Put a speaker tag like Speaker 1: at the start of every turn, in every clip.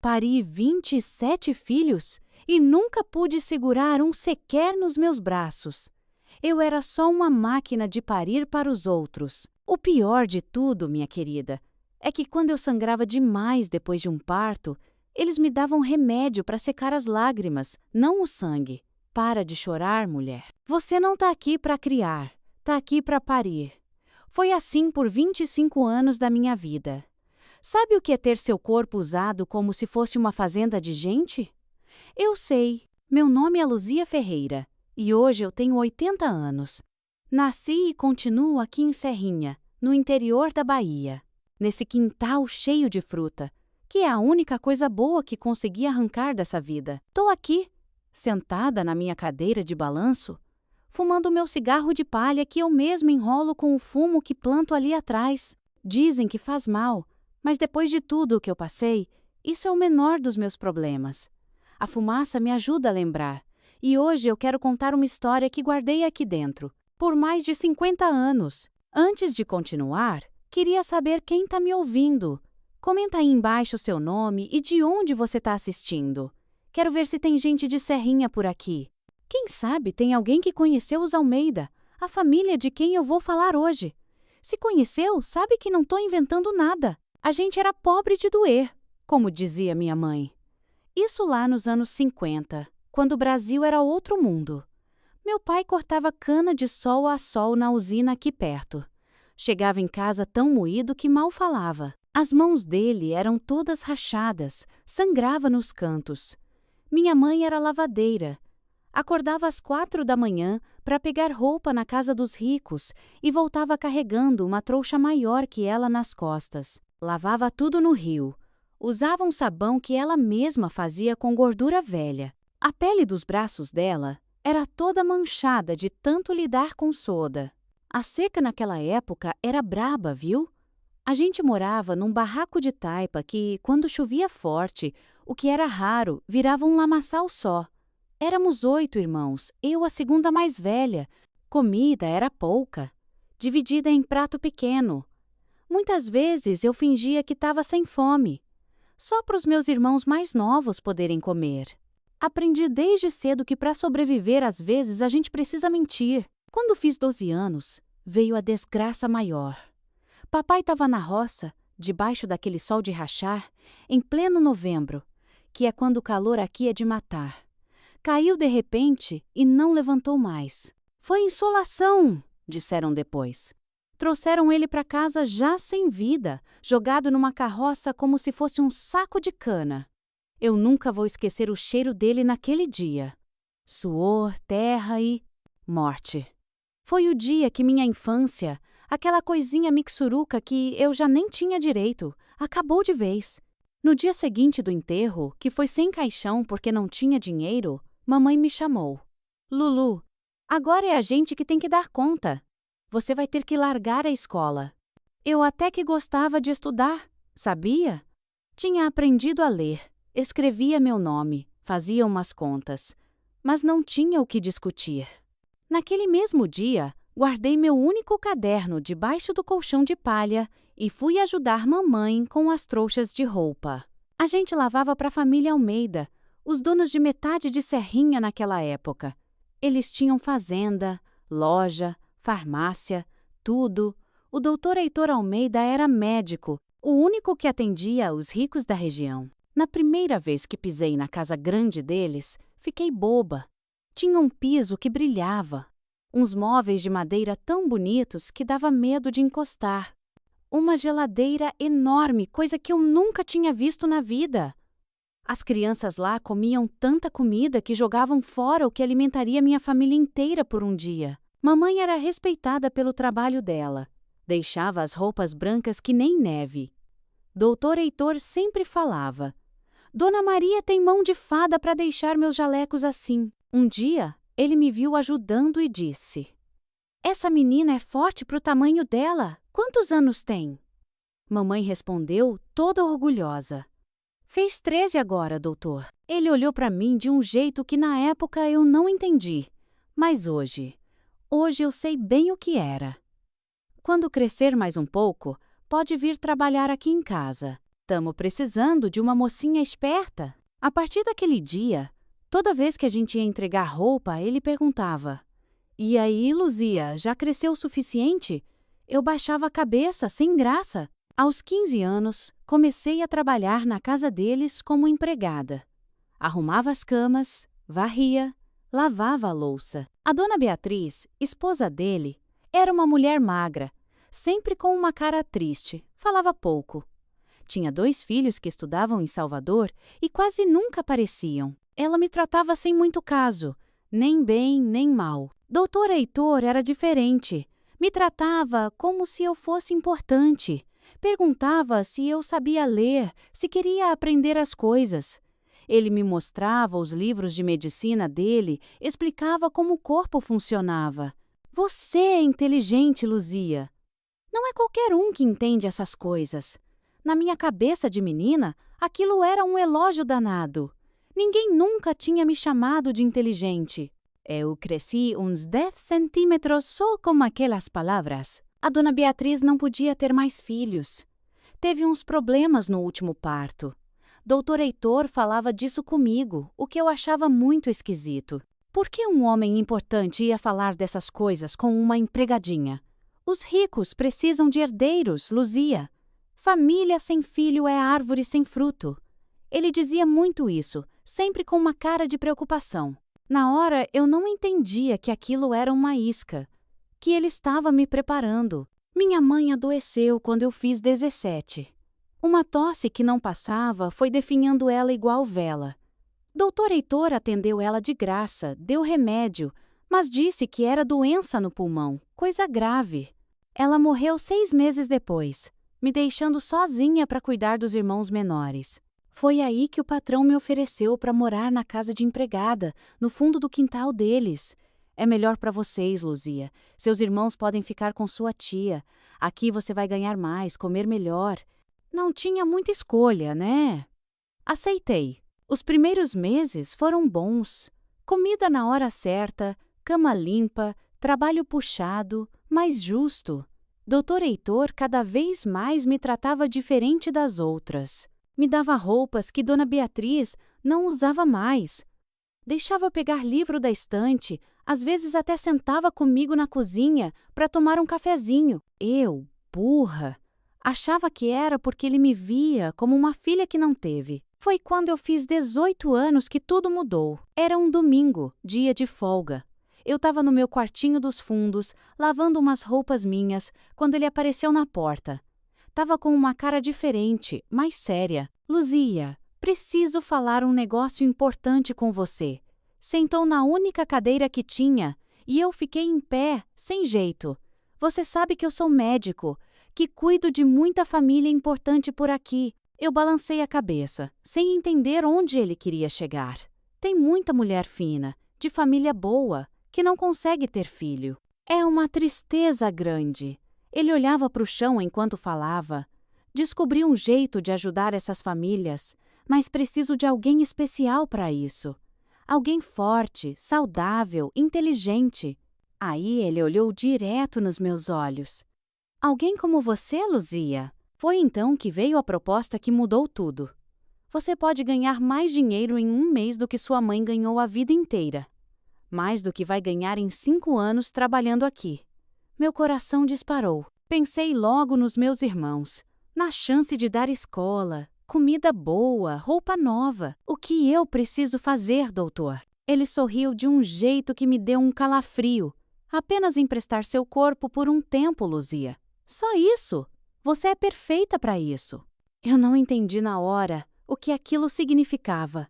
Speaker 1: Pari 27 filhos e nunca pude segurar um sequer nos meus braços. Eu era só uma máquina de parir para os outros. O pior de tudo, minha querida, é que quando eu sangrava demais depois de um parto, eles me davam remédio para secar as lágrimas, não o sangue. Para de chorar, mulher. Você não está aqui para criar, está aqui para parir. Foi assim por 25 anos da minha vida. Sabe o que é ter seu corpo usado como se fosse uma fazenda de gente? Eu sei. Meu nome é Luzia Ferreira e hoje eu tenho 80 anos. Nasci e continuo aqui em Serrinha, no interior da Bahia, nesse quintal cheio de fruta, que é a única coisa boa que consegui arrancar dessa vida. Estou aqui, sentada na minha cadeira de balanço, fumando meu cigarro de palha que eu mesma enrolo com o fumo que planto ali atrás. Dizem que faz mal, mas depois de tudo o que eu passei, isso é o menor dos meus problemas. A fumaça me ajuda a lembrar, e hoje eu quero contar uma história que guardei aqui dentro, por mais de 50 anos. Antes de continuar, queria saber quem está me ouvindo. Comenta aí embaixo o seu nome e de onde você está assistindo. Quero ver se tem gente de Serrinha por aqui. Quem sabe tem alguém que conheceu os Almeida, a família de quem eu vou falar hoje. Se conheceu, sabe que não estou inventando nada. A gente era pobre de doer, como dizia minha mãe. Isso lá nos anos 50, quando o Brasil era outro mundo. Meu pai cortava cana de sol a sol na usina aqui perto. Chegava em casa tão moído que mal falava. As mãos dele eram todas rachadas, sangrava nos cantos. Minha mãe era lavadeira. Acordava às 4 da manhã para pegar roupa na casa dos ricos e voltava carregando uma trouxa maior que ela nas costas. Lavava tudo no rio. Usava um sabão que ela mesma fazia com gordura velha. A pele dos braços dela era toda manchada de tanto lidar com soda. A seca naquela época era braba, viu? A gente morava num barraco de taipa que, quando chovia forte, o que era raro, virava um lamaçal só. Éramos 8 irmãos, eu a segunda mais velha. Comida era pouca, dividida em prato pequeno. Muitas vezes eu fingia que estava sem fome, só para os meus irmãos mais novos poderem comer. Aprendi desde cedo que para sobreviver às vezes a gente precisa mentir. Quando fiz 12 anos, veio a desgraça maior. Papai estava na roça, debaixo daquele sol de rachar, em pleno novembro, que é quando o calor aqui é de matar. Caiu de repente e não levantou mais. Foi insolação, disseram depois. Trouxeram ele para casa já sem vida, jogado numa carroça como se fosse um saco de cana. Eu nunca vou esquecer o cheiro dele naquele dia. Suor, terra e morte. Foi o dia que minha infância, aquela coisinha mixuruca que eu já nem tinha direito, acabou de vez. No dia seguinte do enterro, que foi sem caixão porque não tinha dinheiro, mamãe me chamou. Lulu, agora é a gente que tem que dar conta. Você vai ter que largar a escola. Eu até que gostava de estudar, sabia? Tinha aprendido a ler, escrevia meu nome, fazia umas contas, mas não tinha o que discutir. Naquele mesmo dia, guardei meu único caderno debaixo do colchão de palha e fui ajudar mamãe com as trouxas de roupa. A gente lavava para a família Almeida, os donos de metade de Serrinha naquela época. Eles tinham fazenda, loja, farmácia, tudo. O doutor Heitor Almeida era médico, o único que atendia os ricos da região. Na primeira vez que pisei na casa grande deles, fiquei boba. Tinha um piso que brilhava, uns móveis de madeira tão bonitos que dava medo de encostar. Uma geladeira enorme, coisa que eu nunca tinha visto na vida. As crianças lá comiam tanta comida que jogavam fora o que alimentaria minha família inteira por um dia. Mamãe era respeitada pelo trabalho dela. Deixava as roupas brancas que nem neve. Doutor Heitor sempre falava: Dona Maria tem mão de fada para deixar meus jalecos assim. Um dia, ele me viu ajudando e disse: Essa menina é forte pro tamanho dela. Quantos anos tem? Mamãe respondeu, toda orgulhosa: Fez 13 agora, doutor. Ele olhou para mim de um jeito que na época eu não entendi. Mas hoje eu sei bem o que era. Quando crescer mais um pouco, pode vir trabalhar aqui em casa. Estamos precisando de uma mocinha esperta. A partir daquele dia, toda vez que a gente ia entregar roupa, ele perguntava: E aí, Luzia, já cresceu o suficiente? Eu baixava a cabeça, sem graça. Aos 15 anos, comecei a trabalhar na casa deles como empregada. Arrumava as camas, varria, lavava a louça. A dona Beatriz, esposa dele, era uma mulher magra, sempre com uma cara triste, falava pouco. Tinha 2 filhos que estudavam em Salvador e quase nunca apareciam. Ela me tratava sem muito caso, nem bem nem mal. Doutor Heitor era diferente. Me tratava como se eu fosse importante. Perguntava se eu sabia ler, se queria aprender as coisas. Ele me mostrava os livros de medicina dele, explicava como o corpo funcionava. Você é inteligente, Luzia. Não é qualquer um que entende essas coisas. Na minha cabeça de menina, aquilo era um elogio danado. Ninguém nunca tinha me chamado de inteligente. Eu cresci uns 10 centímetros só com aquelas palavras. A dona Beatriz não podia ter mais filhos. Teve uns problemas no último parto. Doutor Heitor falava disso comigo, o que eu achava muito esquisito. Por que um homem importante ia falar dessas coisas com uma empregadinha? Os ricos precisam de herdeiros, Luzia. Família sem filho é árvore sem fruto. Ele dizia muito isso, sempre com uma cara de preocupação. Na hora, eu não entendia que aquilo era uma isca, que ele estava me preparando. Minha mãe adoeceu quando eu fiz 17. Uma tosse que não passava foi definhando ela igual vela. Doutor Heitor atendeu ela de graça, deu remédio, mas disse que era doença no pulmão, coisa grave. Ela morreu 6 meses depois, me deixando sozinha para cuidar dos irmãos menores. Foi aí que o patrão me ofereceu para morar na casa de empregada, no fundo do quintal deles. É melhor para vocês, Luzia. Seus irmãos podem ficar com sua tia. Aqui você vai ganhar mais, comer melhor. Não tinha muita escolha, né? Aceitei. Os primeiros meses foram bons. Comida na hora certa, cama limpa, trabalho puxado, mas justo. Doutor Heitor cada vez mais me tratava diferente das outras. Me dava roupas que Dona Beatriz não usava mais. Deixava pegar livro da estante, às vezes até sentava comigo na cozinha para tomar um cafezinho. Eu, burra, achava que era porque ele me via como uma filha que não teve. Foi quando eu fiz 18 anos que tudo mudou. Era um domingo, dia de folga. Eu estava no meu quartinho dos fundos, lavando umas roupas minhas, quando ele apareceu na porta. Tava com uma cara diferente, mais séria. Luzia, preciso falar um negócio importante com você. Sentou na única cadeira que tinha e eu fiquei em pé, sem jeito. Você sabe que eu sou médico, que cuido de muita família importante por aqui. Eu balancei a cabeça, sem entender onde ele queria chegar. Tem muita mulher fina, de família boa, que não consegue ter filho. É uma tristeza grande. Ele olhava para o chão enquanto falava. Descobri um jeito de ajudar essas famílias, mas preciso de alguém especial para isso. Alguém forte, saudável, inteligente. Aí ele olhou direto nos meus olhos. Alguém como você, Luzia? Foi então que veio a proposta que mudou tudo. Você pode ganhar mais dinheiro em 1 mês do que sua mãe ganhou a vida inteira. Mais do que vai ganhar em 5 anos trabalhando aqui. Meu coração disparou. Pensei logo nos meus irmãos, na chance de dar escola, comida boa, roupa nova. O que eu preciso fazer, doutor? Ele sorriu de um jeito que me deu um calafrio. Apenas emprestar seu corpo por um tempo, Luzia. Só isso. Você é perfeita para isso. Eu não entendi na hora o que aquilo significava.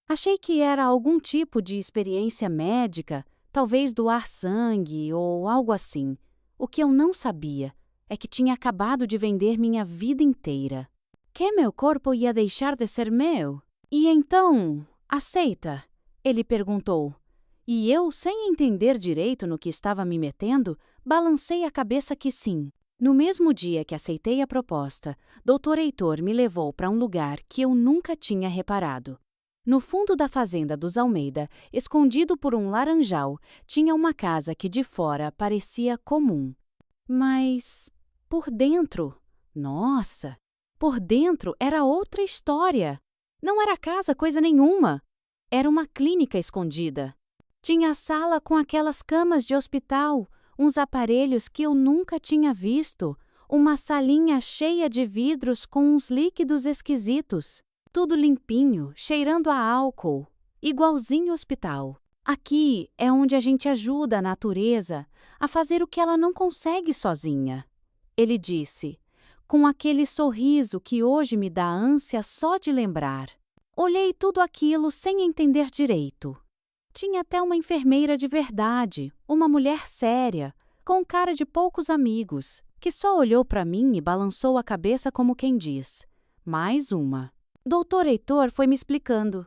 Speaker 1: Achei que era algum tipo de experiência médica, talvez doar sangue ou algo assim. O que eu não sabia é que tinha acabado de vender minha vida inteira. Que meu corpo ia deixar de ser meu? E então, aceita? Ele perguntou. E eu, sem entender direito no que estava me metendo, balancei a cabeça que sim. No mesmo dia que aceitei a proposta, Dr. Heitor me levou para um lugar que eu nunca tinha reparado. No fundo da fazenda dos Almeida, escondido por um laranjal, tinha uma casa que de fora parecia comum. Mas, por dentro, nossa, Por dentro era outra história. Não era casa coisa nenhuma. Era uma clínica escondida. Tinha a sala com aquelas camas de hospital, uns aparelhos que eu nunca tinha visto, uma salinha cheia de vidros com uns líquidos esquisitos. Tudo limpinho, cheirando a álcool, igualzinho hospital. Aqui é onde a gente ajuda a natureza a fazer o que ela não consegue sozinha. Ele disse, com aquele sorriso que hoje me dá ânsia só de lembrar. Olhei tudo aquilo sem entender direito. Tinha até uma enfermeira de verdade, uma mulher séria, com cara de poucos amigos, que só olhou para mim e balançou a cabeça como quem diz, mais uma. Doutor Heitor foi me explicando.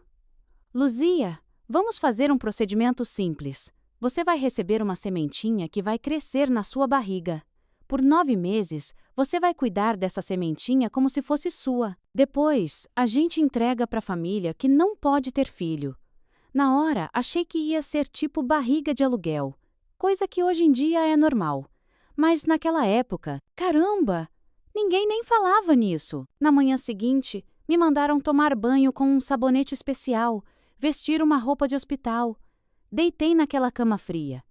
Speaker 1: Luzia, vamos fazer um procedimento simples. Você vai receber uma sementinha que vai crescer na sua barriga. Por 9 meses, você vai cuidar dessa sementinha como se fosse sua. Depois, a gente entrega para a família que não pode ter filho. Na hora, achei que ia ser tipo barriga de aluguel, coisa que hoje em dia é normal. Mas naquela época, caramba, ninguém nem falava nisso. Na manhã seguinte, me mandaram tomar banho com um sabonete especial, vestir uma roupa de hospital. Deitei naquela cama fria.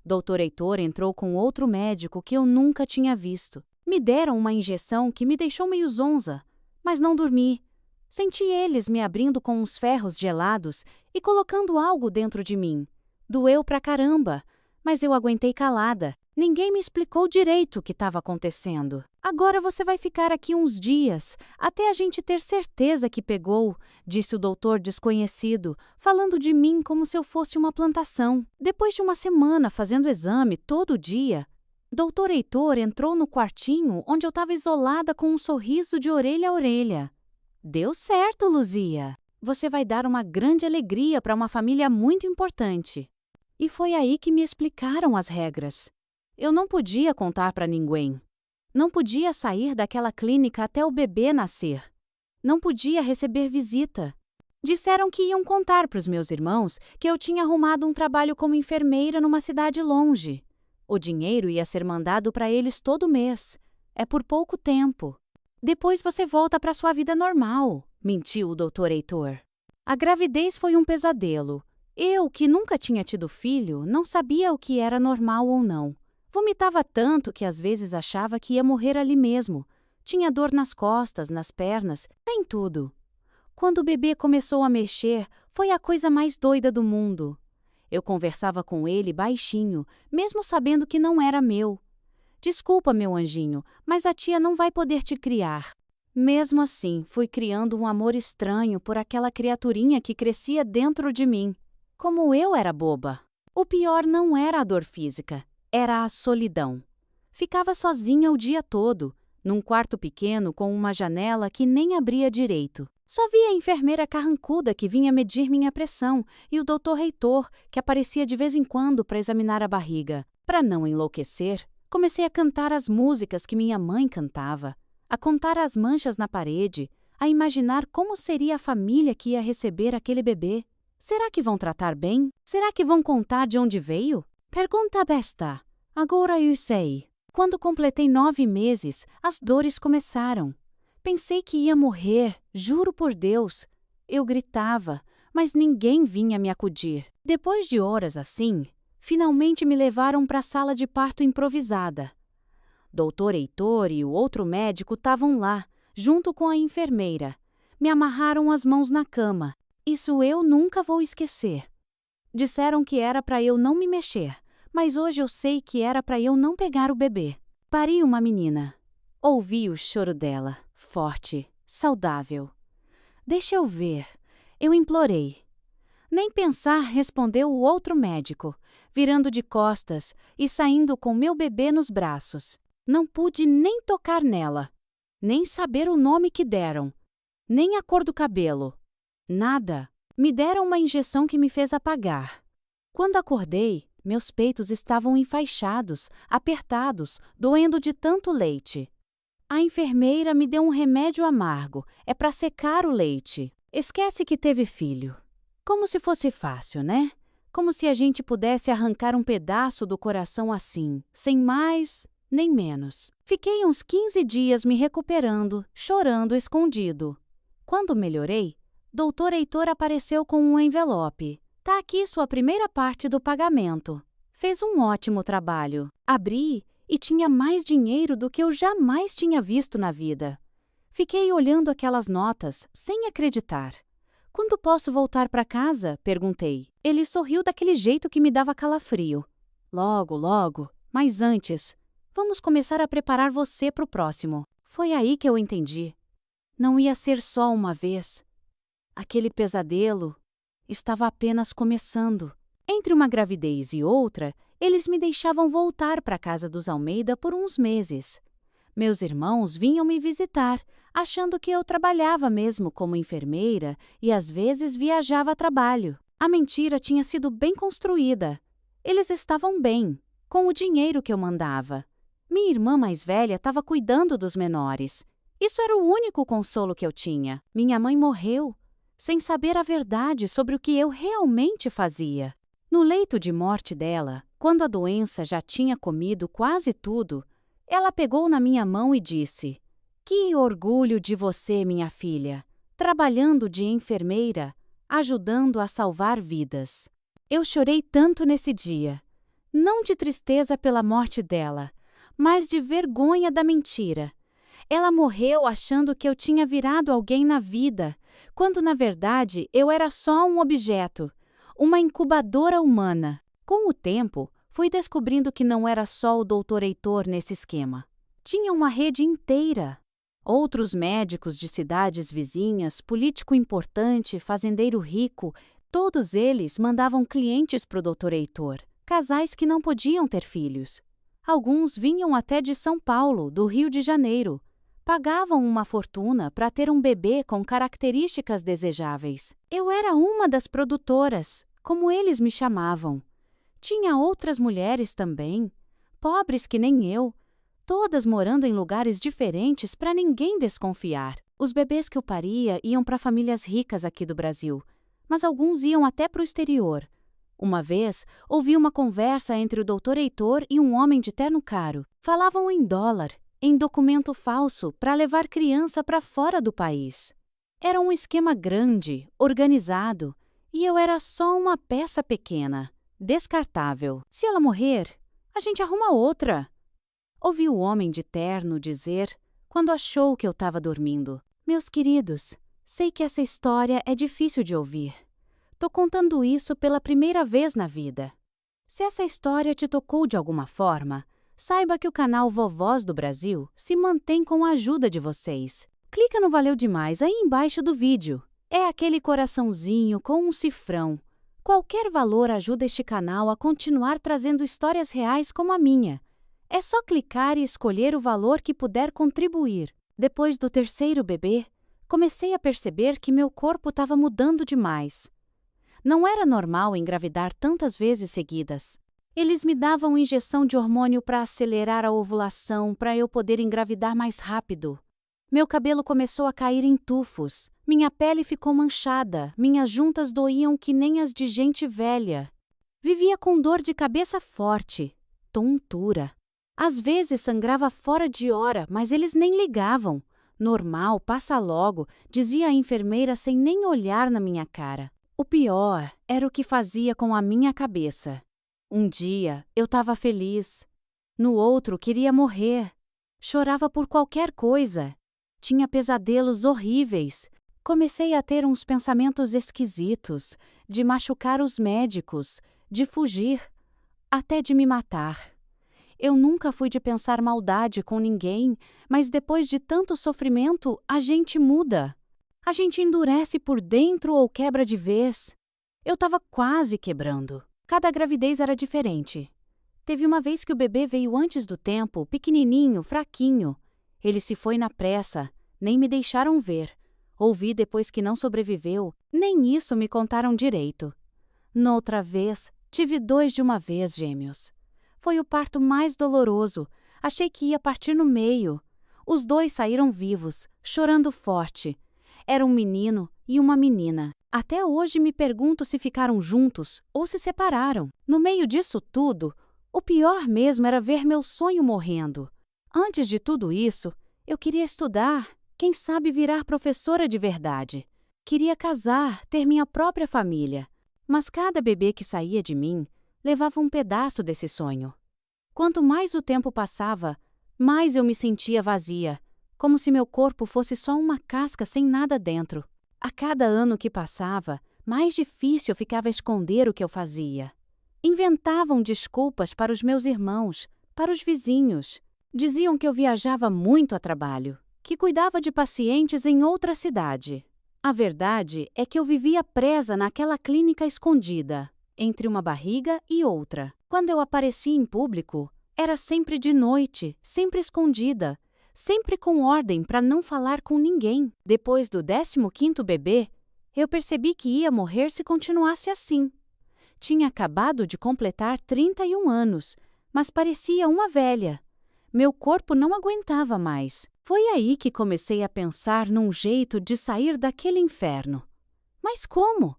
Speaker 1: Doutor Heitor entrou com outro médico que eu nunca tinha visto. Me deram uma injeção que me deixou meio zonza, mas não dormi. Senti eles me abrindo com uns ferros gelados e colocando algo dentro de mim. Doeu pra caramba, mas eu aguentei calada. Ninguém me explicou direito o que estava acontecendo. Agora você vai ficar aqui uns dias, até a gente ter certeza que pegou, disse o doutor desconhecido, falando de mim como se eu fosse uma plantação. Depois de uma semana fazendo exame todo dia, doutor Heitor entrou no quartinho onde eu estava isolada com um sorriso de orelha a orelha. Deu certo, Luzia. Você vai dar uma grande alegria para uma família muito importante. E foi aí que me explicaram as regras. Eu não podia contar para ninguém. Não podia sair daquela clínica até o bebê nascer. Não podia receber visita. Disseram que iam contar para os meus irmãos que eu tinha arrumado um trabalho como enfermeira numa cidade longe. O dinheiro ia ser mandado para eles todo mês. É por pouco tempo. Depois você volta para sua vida normal, mentiu o doutor Heitor. A gravidez foi um pesadelo. Eu, que nunca tinha tido filho, não sabia o que era normal ou não. Vomitava tanto que às vezes achava que ia morrer ali mesmo. Tinha dor nas costas, nas pernas, em tudo. Quando o bebê começou a mexer, foi a coisa mais doida do mundo. Eu conversava com ele baixinho, mesmo sabendo que não era meu. Desculpa, meu anjinho, mas a tia não vai poder te criar. Mesmo assim, fui criando um amor estranho por aquela criaturinha que crescia dentro de mim. Como eu era boba. O pior não era a dor física, era a solidão. Ficava sozinha o dia todo, num quarto pequeno com uma janela que nem abria direito. Só via a enfermeira carrancuda que vinha medir minha pressão e o doutor Heitor, que aparecia de vez em quando para examinar a barriga. Para não enlouquecer, comecei a cantar as músicas que minha mãe cantava, a contar as manchas na parede, a imaginar como seria a família que ia receber aquele bebê. Será que vão tratar bem? Será que vão contar de onde veio? Pergunta besta. Agora eu sei. Quando completei 9 meses, as dores começaram. Pensei que ia morrer, juro por Deus. Eu gritava, mas ninguém vinha me acudir. Depois de horas assim, finalmente me levaram para a sala de parto improvisada. Doutor Heitor e o outro médico estavam lá, junto com a enfermeira. Me amarraram as mãos na cama. Isso eu nunca vou esquecer. Disseram que era para eu não me mexer, mas hoje eu sei que era para eu não pegar o bebê. Pari uma menina. Ouvi o choro dela, forte, saudável. Deixa eu ver. Eu implorei. Nem pensar, respondeu o outro médico, virando de costas e saindo com meu bebê nos braços. Não pude nem tocar nela, nem saber o nome que deram, nem a cor do cabelo. Nada. Me deram uma injeção que me fez apagar. Quando acordei, meus peitos estavam enfaixados, apertados, doendo de tanto leite. A enfermeira me deu um remédio amargo, é para secar o leite. Esquece que teve filho. Como se fosse fácil, né? Como se a gente pudesse arrancar um pedaço do coração assim, sem mais nem menos. Fiquei uns 15 dias me recuperando, chorando escondido. Quando melhorei, Dr. Heitor apareceu com um envelope. Tá aqui sua primeira parte do pagamento. Fez um ótimo trabalho. Abri e tinha mais dinheiro do que eu jamais tinha visto na vida. Fiquei olhando aquelas notas, sem acreditar. Quando posso voltar para casa? Perguntei. Ele sorriu daquele jeito que me dava calafrio. Logo, logo. Mas antes, vamos começar a preparar você para o próximo. Foi aí que eu entendi. Não ia ser só uma vez. Aquele pesadelo estava apenas começando. Entre uma gravidez e outra, eles me deixavam voltar para a casa dos Almeida por uns meses. Meus irmãos vinham me visitar, achando que eu trabalhava mesmo como enfermeira e às vezes viajava a trabalho. A mentira tinha sido bem construída. Eles estavam bem, com o dinheiro que eu mandava. Minha irmã mais velha estava cuidando dos menores. Isso era o único consolo que eu tinha. Minha mãe morreu, sem saber a verdade sobre o que eu realmente fazia. No leito de morte dela, quando a doença já tinha comido quase tudo, ela pegou na minha mão e disse: "Que orgulho de você, minha filha, trabalhando de enfermeira, ajudando a salvar vidas." Eu chorei tanto nesse dia, não de tristeza pela morte dela, mas de vergonha da mentira. Ela morreu achando que eu tinha virado alguém na vida, quando na verdade eu era só um objeto, uma incubadora humana. Com o tempo, fui descobrindo que não era só o Dr. Heitor nesse esquema. Tinha uma rede inteira. Outros médicos de cidades vizinhas, político importante, fazendeiro rico, todos eles mandavam clientes para o Dr. Heitor, casais que não podiam ter filhos. Alguns vinham até de São Paulo, do Rio de Janeiro. Pagavam uma fortuna para ter um bebê com características desejáveis. Eu era uma das produtoras, como eles me chamavam. Tinha outras mulheres também, pobres que nem eu, todas morando em lugares diferentes para ninguém desconfiar. Os bebês que eu paria iam para famílias ricas aqui do Brasil, mas alguns iam até para o exterior. Uma vez, ouvi uma conversa entre o Dr. Heitor e um homem de terno caro. Falavam em dólar, em documento falso para levar criança para fora do país. Era um esquema grande, organizado, e eu era só uma peça pequena, descartável. Se ela morrer, a gente arruma outra. Ouvi o homem de terno dizer quando achou que eu estava dormindo. Meus queridos, sei que essa história é difícil de ouvir. Tô contando isso pela primeira vez na vida. Se essa história te tocou de alguma forma, saiba que o canal Vovós do Brasil se mantém com a ajuda de vocês. Clica no Valeu Demais aí embaixo do vídeo. É aquele coraçãozinho com um cifrão. Qualquer valor ajuda este canal a continuar trazendo histórias reais como a minha. É só clicar e escolher o valor que puder contribuir. Depois do terceiro bebê, comecei a perceber que meu corpo estava mudando demais. Não era normal engravidar tantas vezes seguidas. Eles me davam injeção de hormônio para acelerar a ovulação, para eu poder engravidar mais rápido. Meu cabelo começou a cair em tufos. Minha pele ficou manchada. Minhas juntas doíam que nem as de gente velha. Vivia com dor de cabeça forte, tontura. Às vezes sangrava fora de hora, mas eles nem ligavam. Normal, passa logo, dizia a enfermeira sem nem olhar na minha cara. O pior era o que fazia com a minha cabeça. Um dia eu estava feliz. No outro queria morrer. Chorava por qualquer coisa. Tinha pesadelos horríveis. Comecei a ter uns pensamentos esquisitos, de machucar os médicos, de fugir, até de me matar. Eu nunca fui de pensar maldade com ninguém, mas depois de tanto sofrimento, a gente muda. A gente endurece por dentro ou quebra de vez. Eu estava quase quebrando. Cada gravidez era diferente. Teve uma vez que o bebê veio antes do tempo, pequenininho, fraquinho. Ele se foi na pressa, nem me deixaram ver. Ouvi depois que não sobreviveu, nem isso me contaram direito. Noutra vez, tive 2 de uma vez, gêmeos. Foi o parto mais doloroso. Achei que ia partir no meio. Os 2 saíram vivos, chorando forte. Era um menino e uma menina. Até hoje me pergunto se ficaram juntos ou se separaram. No meio disso tudo, O pior mesmo era ver meu sonho morrendo. Antes de tudo isso, eu queria estudar, quem sabe virar professora de verdade. Queria casar, ter minha própria família. Mas cada bebê que saía de mim levava um pedaço desse sonho. Quanto mais o tempo passava, mais eu me sentia vazia, como se meu corpo fosse só uma casca sem nada dentro. A cada ano que passava, mais difícil ficava esconder o que eu fazia. Inventavam desculpas para os meus irmãos, para os vizinhos. Diziam que eu viajava muito a trabalho, que cuidava de pacientes em outra cidade. A verdade é que eu vivia presa naquela clínica escondida, entre uma barriga e outra. Quando eu aparecia em público, era sempre de noite, sempre escondida, sempre com ordem para não falar com ninguém. Depois do 15º bebê, eu percebi que ia morrer se continuasse assim. Tinha acabado de completar 31 anos, mas parecia uma velha. Meu corpo não aguentava mais. Foi aí que comecei a pensar num jeito de sair daquele inferno. Mas como?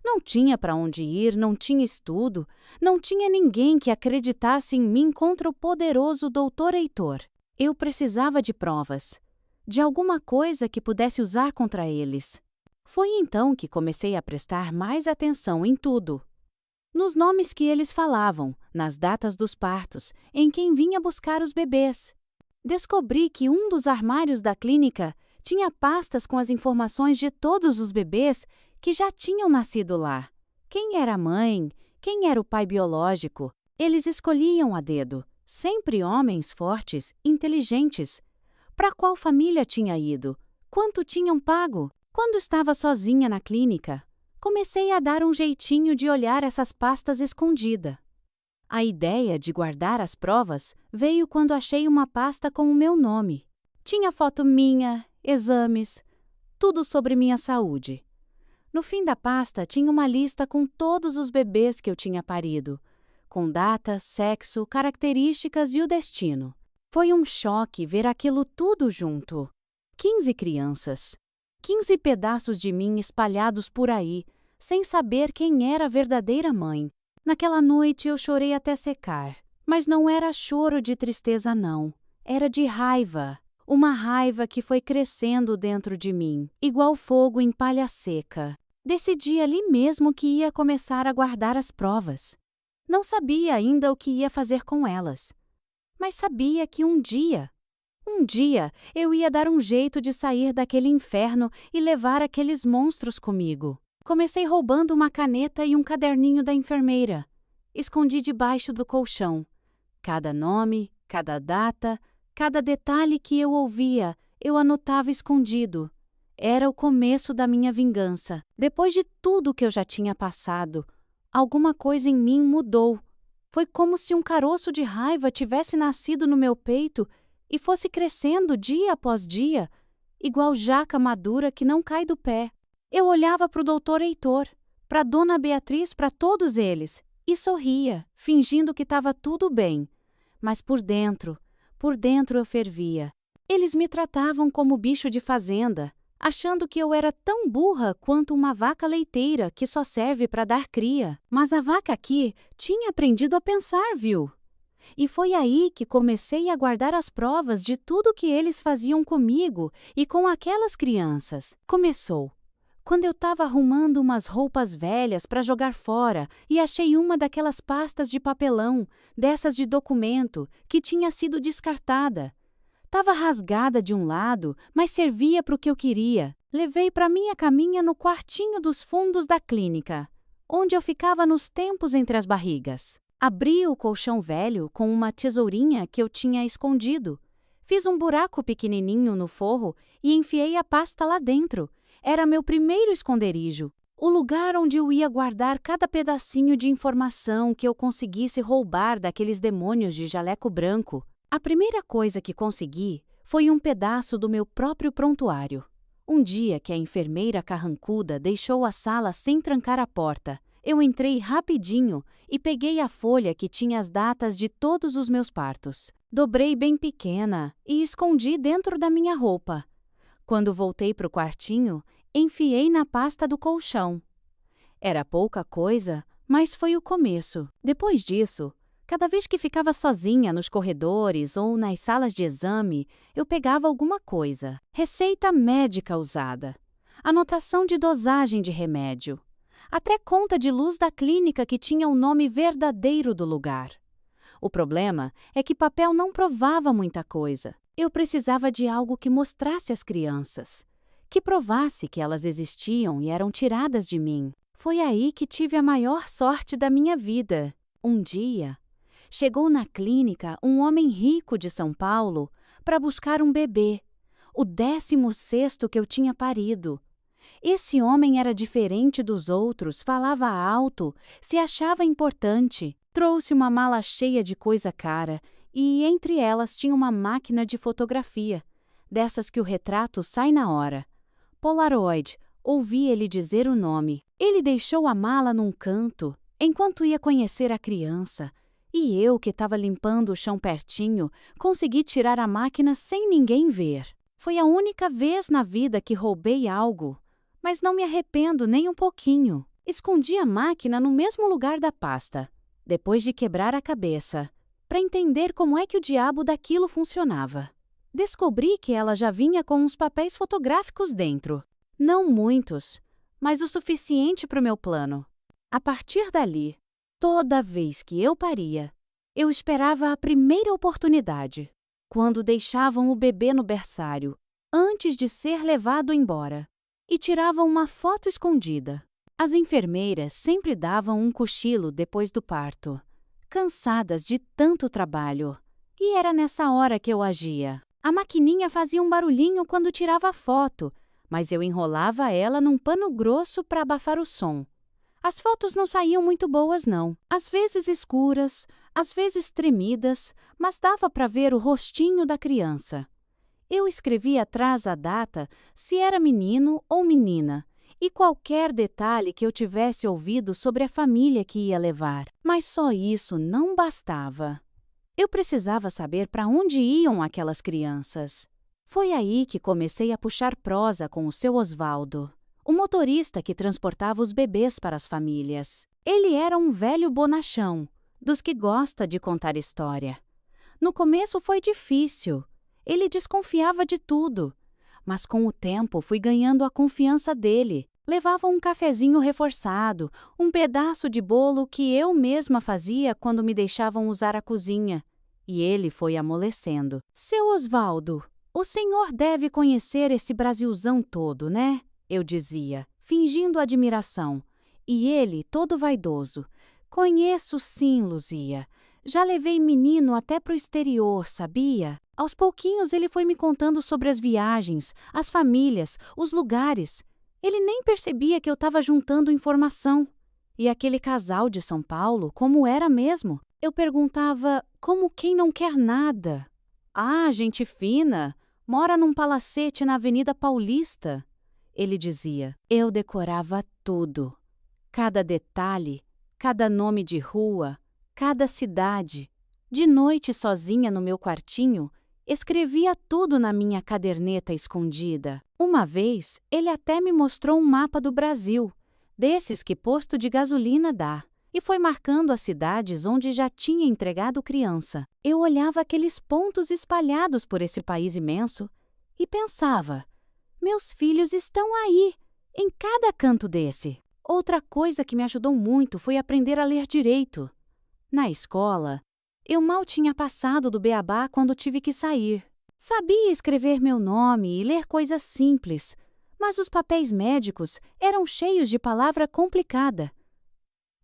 Speaker 1: Não tinha para onde ir, não tinha estudo, não tinha ninguém que acreditasse em mim contra o poderoso Dr. Heitor. Eu precisava de provas, de alguma coisa que pudesse usar contra eles. Foi então que comecei a prestar mais atenção em tudo. Nos nomes que eles falavam, nas datas dos partos, em quem vinha buscar os bebês. Descobri que um dos armários da clínica tinha pastas com as informações de todos os bebês que já tinham nascido lá. Quem era a mãe, quem era o pai biológico. Eles escolhiam a dedo, sempre homens fortes, inteligentes. Para qual família tinha ido? Quanto tinham pago? Quando estava sozinha na clínica, comecei a dar um jeitinho de olhar essas pastas escondida. A ideia de guardar as provas veio quando achei uma pasta com o meu nome. Tinha foto minha, exames, tudo sobre minha saúde. No fim da pasta tinha uma lista com todos os bebês que eu tinha parido, com data, sexo, características e o destino. Foi um choque ver aquilo tudo junto. 15 crianças. 15 pedaços de mim espalhados por aí, sem saber quem era a verdadeira mãe. Naquela noite eu chorei até secar, mas não era choro de tristeza não, era de raiva. Uma raiva que foi crescendo dentro de mim, igual fogo em palha seca. Decidi ali mesmo que ia começar a guardar as provas. Não sabia ainda o que ia fazer com elas, mas sabia que um dia eu ia dar um jeito de sair daquele inferno e levar aqueles monstros comigo. Comecei roubando uma caneta e um caderninho da enfermeira. Escondi debaixo do colchão. Cada nome, cada data, cada detalhe que eu ouvia, eu anotava escondido. Era o começo da minha vingança. Depois de tudo que eu já tinha passado, alguma coisa em mim mudou. Foi como se um caroço de raiva tivesse nascido no meu peito e fosse crescendo dia após dia, igual jaca madura que não cai do pé. Eu olhava para o Dr. Heitor, para Dona Beatriz, para todos eles, e sorria, fingindo que estava tudo bem. Mas por dentro eu fervia. Eles me tratavam como bicho de fazenda, achando que eu era tão burra quanto uma vaca leiteira que só serve para dar cria. Mas a vaca aqui tinha aprendido a pensar, viu? E foi aí que comecei a guardar as provas de tudo que eles faziam comigo e com aquelas crianças. Começou quando eu estava arrumando umas roupas velhas para jogar fora e achei uma daquelas pastas de papelão, dessas de documento, que tinha sido descartada. Estava rasgada de um lado, mas servia para o que eu queria. Levei para minha caminha no quartinho dos fundos da clínica, onde eu ficava nos tempos entre as barrigas. Abri o colchão velho com uma tesourinha que eu tinha escondido. Fiz um buraco pequenininho no forro e enfiei a pasta lá dentro. Era meu primeiro esconderijo, o lugar onde eu ia guardar cada pedacinho de informação que eu conseguisse roubar daqueles demônios de jaleco branco. A primeira coisa que consegui foi um pedaço do meu próprio prontuário. Um dia que a enfermeira carrancuda deixou a sala sem trancar a porta, eu entrei rapidinho e peguei a folha que tinha as datas de todos os meus partos. Dobrei bem pequena e escondi dentro da minha roupa. Quando voltei para o quartinho, enfiei na pasta do colchão. Era pouca coisa, mas foi o começo. Depois disso, Cada vez que ficava sozinha nos corredores ou nas salas de exame, eu pegava alguma coisa. Receita médica usada, anotação de dosagem de remédio, até conta de luz da clínica que tinha o nome verdadeiro do lugar. O problema é que papel não provava muita coisa. Eu precisava de algo que mostrasse às crianças, que provasse que elas existiam e eram tiradas de mim. Foi aí que tive a maior sorte da minha vida. Um dia, chegou na clínica um homem rico de São Paulo para buscar um bebê, o 16º que eu tinha parido. Esse homem era diferente dos outros, falava alto, se achava importante. Trouxe uma mala cheia de coisa cara e, entre elas, tinha uma máquina de fotografia, dessas que o retrato sai na hora. Polaroid, ouvi ele dizer o nome. Ele deixou a mala num canto, enquanto ia conhecer a criança. E eu, que estava limpando o chão pertinho, consegui tirar a máquina sem ninguém ver. Foi a única vez na vida que roubei algo, mas não me arrependo nem um pouquinho. Escondi a máquina no mesmo lugar da pasta, depois de quebrar a cabeça, para entender como é que o diabo daquilo funcionava. Descobri que ela já vinha com uns papéis fotográficos dentro. Não muitos, mas o suficiente para o meu plano. A partir dali, toda vez que eu paria, eu esperava a primeira oportunidade, quando deixavam o bebê no berçário, antes de ser levado embora, e tiravam uma foto escondida. As enfermeiras sempre davam um cochilo depois do parto, cansadas de tanto trabalho, e era nessa hora que eu agia. A maquininha fazia um barulhinho quando tirava a foto, mas eu enrolava ela num pano grosso para abafar o som. As fotos não saíam muito boas, não. Às vezes escuras, às vezes tremidas, mas dava para ver o rostinho da criança. Eu escrevia atrás a data, se era menino ou menina, e qualquer detalhe que eu tivesse ouvido sobre a família que ia levar. Mas só isso não bastava. Eu precisava saber para onde iam aquelas crianças. Foi aí que comecei a puxar prosa com o seu Osvaldo, o motorista que transportava os bebês para as famílias. Ele era um velho bonachão, dos que gosta de contar história. No começo foi difícil. Ele desconfiava de tudo. Mas com o tempo fui ganhando a confiança dele. Levava um cafezinho reforçado, um pedaço de bolo que eu mesma fazia quando me deixavam usar a cozinha. E ele foi amolecendo. Seu Osvaldo, o senhor deve conhecer esse Brasilzão todo, né? Eu dizia, fingindo admiração. E ele, todo vaidoso. Conheço sim, Luzia. Já levei menino até pro exterior, sabia? Aos pouquinhos ele foi me contando sobre as viagens, as famílias, os lugares. Ele nem percebia que eu estava juntando informação. E aquele casal de São Paulo, como era mesmo? Eu perguntava, como quem não quer nada. Ah, gente fina, mora num palacete na Avenida Paulista. Ele dizia. Eu decorava tudo. Cada detalhe, cada nome de rua, cada cidade. De noite, sozinha no meu quartinho, escrevia tudo na minha caderneta escondida. Uma vez, ele até me mostrou um mapa do Brasil, desses que posto de gasolina dá, e foi marcando as cidades onde já tinha entregado criança. Eu olhava aqueles pontos espalhados por esse país imenso e pensava, meus filhos estão aí, em cada canto desse. Outra coisa que me ajudou muito foi aprender a ler direito. Na escola, eu mal tinha passado do beabá quando tive que sair. Sabia escrever meu nome e ler coisas simples, mas os papéis médicos eram cheios de palavra complicada.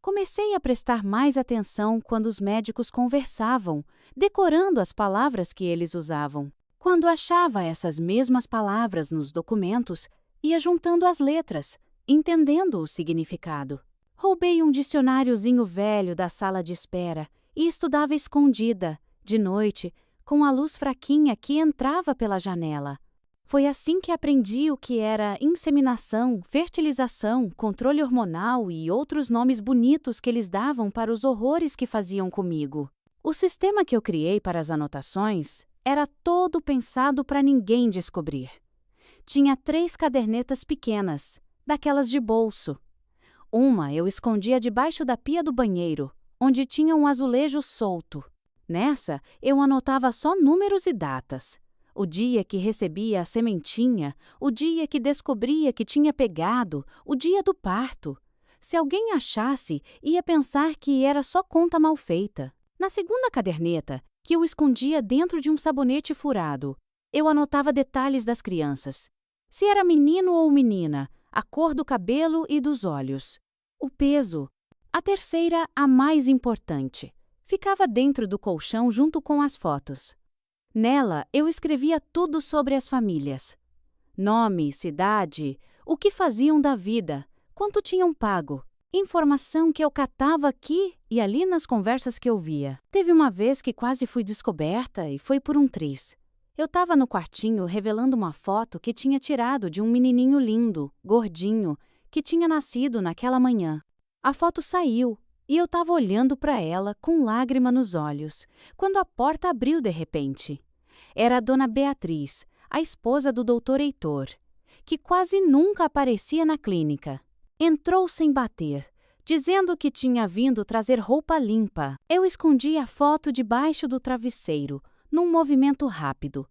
Speaker 1: Comecei a prestar mais atenção quando os médicos conversavam, decorando as palavras que eles usavam. Quando achava essas mesmas palavras nos documentos, ia juntando as letras, entendendo o significado. Roubei um dicionáriozinho velho da sala de espera e estudava escondida, de noite, com a luz fraquinha que entrava pela janela. Foi assim que aprendi o que era inseminação, fertilização, controle hormonal e outros nomes bonitos que eles davam para os horrores que faziam comigo. O sistema que eu criei para as anotações era todo pensado para ninguém descobrir. Tinha 3 cadernetas pequenas, daquelas de bolso. Uma eu escondia debaixo da pia do banheiro, onde tinha um azulejo solto. Nessa, eu anotava só números e datas. O dia que recebia a sementinha, o dia que descobria que tinha pegado, o dia do parto. Se alguém achasse, ia pensar que era só conta mal feita. Na segunda caderneta, que eu escondia dentro de um sabonete furado, eu anotava detalhes das crianças. Se era menino ou menina, a cor do cabelo e dos olhos. O peso. A terceira, a mais importante, ficava dentro do colchão junto com as fotos. Nela, eu escrevia tudo sobre as famílias. Nome, cidade, o que faziam da vida, quanto tinham pago. Informação que eu catava aqui e ali nas conversas que eu via. Teve uma vez que quase fui descoberta e foi por um triz. Eu estava no quartinho revelando uma foto que tinha tirado de um menininho lindo, gordinho, que tinha nascido naquela manhã. A foto saiu e eu estava olhando para ela com lágrima nos olhos, quando a porta abriu de repente. Era a dona Beatriz, a esposa do doutor Heitor, que quase nunca aparecia na clínica. Entrou sem bater, dizendo que tinha vindo trazer roupa limpa. Eu escondi a foto debaixo do travesseiro, num movimento rápido.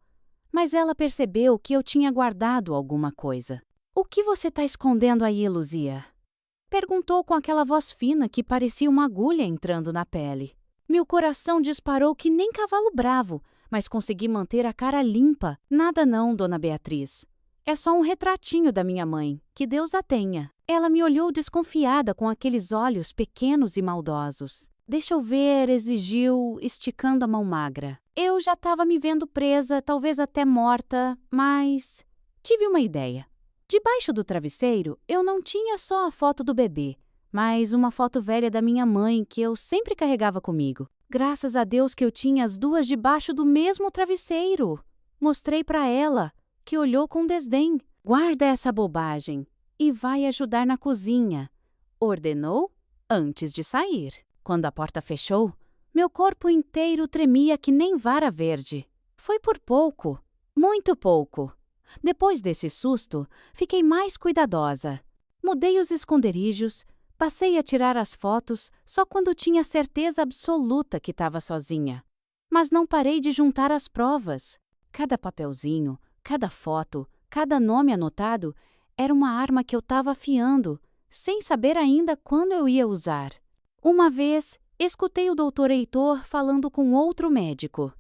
Speaker 1: Mas ela percebeu que eu tinha guardado alguma coisa. "O que você está escondendo aí, Luzia?" Perguntou com aquela voz fina que parecia uma agulha entrando na pele. Meu coração disparou que nem cavalo bravo, mas consegui manter a cara limpa. "Nada não, dona Beatriz. É só um retratinho da minha mãe, que Deus a tenha." Ela me olhou desconfiada com aqueles olhos pequenos e maldosos. "Deixa eu ver", exigiu, esticando a mão magra. Eu já estava me vendo presa, talvez até morta, mas tive uma ideia. Debaixo do travesseiro, eu não tinha só a foto do bebê, mas uma foto velha da minha mãe que eu sempre carregava comigo. Graças a Deus que eu tinha as duas debaixo do mesmo travesseiro. Mostrei para ela, que olhou com desdém. "Guarda essa bobagem e vai ajudar na cozinha", ordenou antes de sair. Quando a porta fechou, meu corpo inteiro tremia que nem vara verde. Foi por pouco, muito pouco. Depois desse susto, fiquei mais cuidadosa. Mudei os esconderijos, passei a tirar as fotos só quando tinha certeza absoluta que estava sozinha. Mas não parei de juntar as provas. Cada papelzinho, cada foto, cada nome anotado era uma arma que eu estava afiando, sem saber ainda quando eu ia usar. Uma vez, escutei o doutor Heitor falando com outro médico.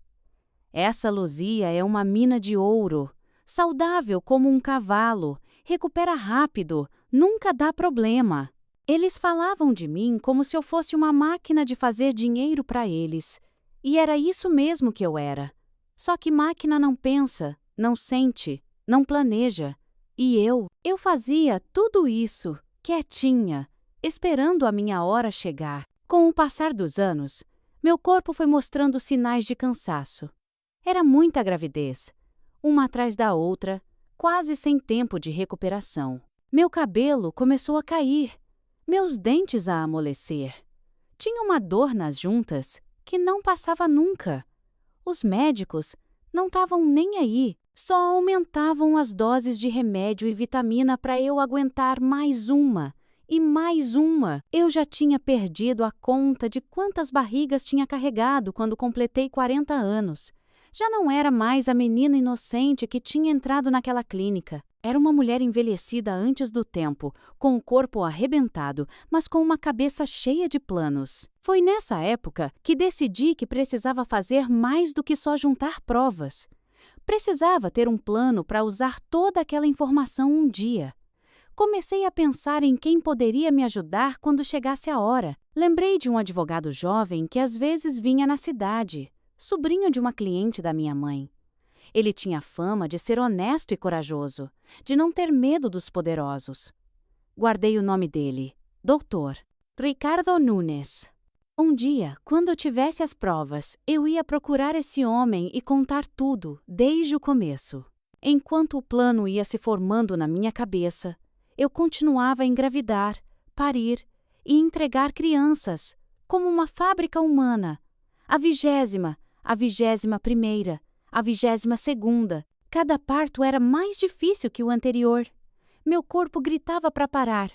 Speaker 1: "Essa Luzia é uma mina de ouro. Saudável como um cavalo, recupera rápido, nunca dá problema." Eles falavam de mim como se eu fosse uma máquina de fazer dinheiro para eles. E era isso mesmo que eu era. Só que máquina não pensa, não sente, não planeja. E eu fazia tudo isso, quietinha, esperando a minha hora chegar. Com o passar dos anos, meu corpo foi mostrando sinais de cansaço. Era muita gravidez, uma atrás da outra, quase sem tempo de recuperação. Meu cabelo começou a cair, meus dentes a amolecer. Tinha uma dor nas juntas que não passava nunca. Os médicos não estavam nem aí, só aumentavam as doses de remédio e vitamina para eu aguentar mais uma e mais uma. Eu já tinha perdido a conta de quantas barrigas tinha carregado quando completei 40 anos. Já não era mais a menina inocente que tinha entrado naquela clínica. Era uma mulher envelhecida antes do tempo, com o corpo arrebentado, mas com uma cabeça cheia de planos. Foi nessa época que decidi que precisava fazer mais do que só juntar provas. Precisava ter um plano para usar toda aquela informação um dia. Comecei a pensar em quem poderia me ajudar quando chegasse a hora. Lembrei de um advogado jovem que às vezes vinha na cidade, sobrinho de uma cliente da minha mãe. Ele tinha fama de ser honesto e corajoso, de não ter medo dos poderosos. Guardei o nome dele, Dr. Ricardo Nunes. Um dia, quando eu tivesse as provas, eu ia procurar esse homem e contar tudo, desde o começo. Enquanto o plano ia se formando na minha cabeça, eu continuava a engravidar, parir e entregar crianças, como uma fábrica humana. A 20ª, a 21ª, a 22ª. Cada parto era mais difícil que o anterior. Meu corpo gritava para parar,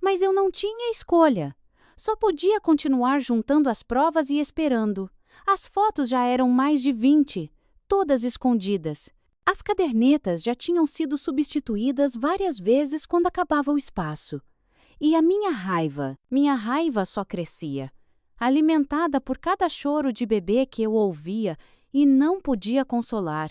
Speaker 1: mas eu não tinha escolha. Só podia continuar juntando as provas e esperando. As fotos já eram mais de 20, todas escondidas. As cadernetas já tinham sido substituídas várias vezes quando acabava o espaço. E a minha raiva só crescia, alimentada por cada choro de bebê que eu ouvia e não podia consolar,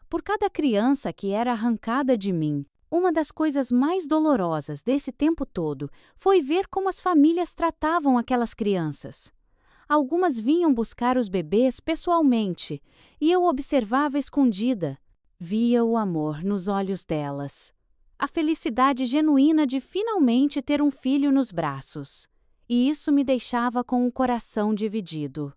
Speaker 1: por cada criança que era arrancada de mim. Uma das coisas mais dolorosas desse tempo todo foi ver como as famílias tratavam aquelas crianças. Algumas vinham buscar os bebês pessoalmente e eu observava escondida. Via o amor nos olhos delas, a felicidade genuína de finalmente ter um filho nos braços. E isso me deixava com o coração dividido.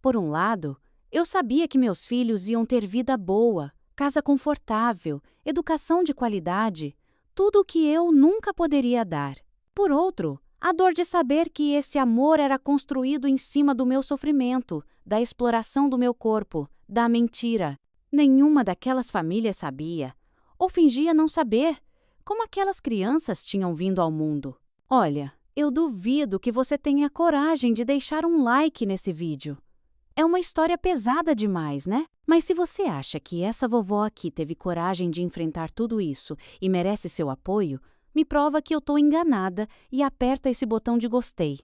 Speaker 1: Por um lado, eu sabia que meus filhos iam ter vida boa, casa confortável, educação de qualidade, tudo o que eu nunca poderia dar. Por outro, a dor de saber que esse amor era construído em cima do meu sofrimento, da exploração do meu corpo, da mentira. Nenhuma daquelas famílias sabia, ou fingia não saber, como aquelas crianças tinham vindo ao mundo. Olha, eu duvido que você tenha coragem de deixar um like nesse vídeo. É uma história pesada demais, né? Mas se você acha que essa vovó aqui teve coragem de enfrentar tudo isso e merece seu apoio, me prova que eu tô enganada e aperta esse botão de gostei.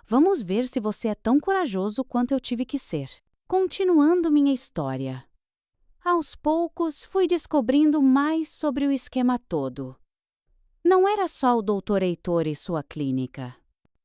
Speaker 1: Vamos ver se você é tão corajoso quanto eu tive que ser. Continuando minha história. Aos poucos, fui descobrindo mais sobre o esquema todo. Não era só o Dr. Heitor e sua clínica.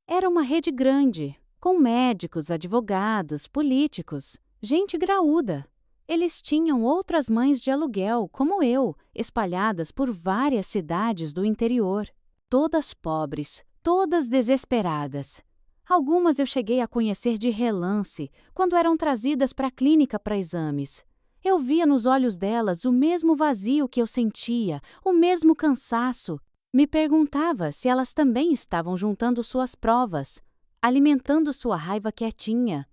Speaker 1: Era uma rede grande, com médicos, advogados, políticos, gente graúda. Eles tinham outras mães de aluguel, como eu, espalhadas por várias cidades do interior. Todas pobres, todas desesperadas. Algumas eu cheguei a conhecer de relance, quando eram trazidas para a clínica para exames. Eu via nos olhos delas o mesmo vazio que eu sentia, o mesmo cansaço. Me perguntava se elas também estavam juntando suas provas, alimentando sua raiva quietinha,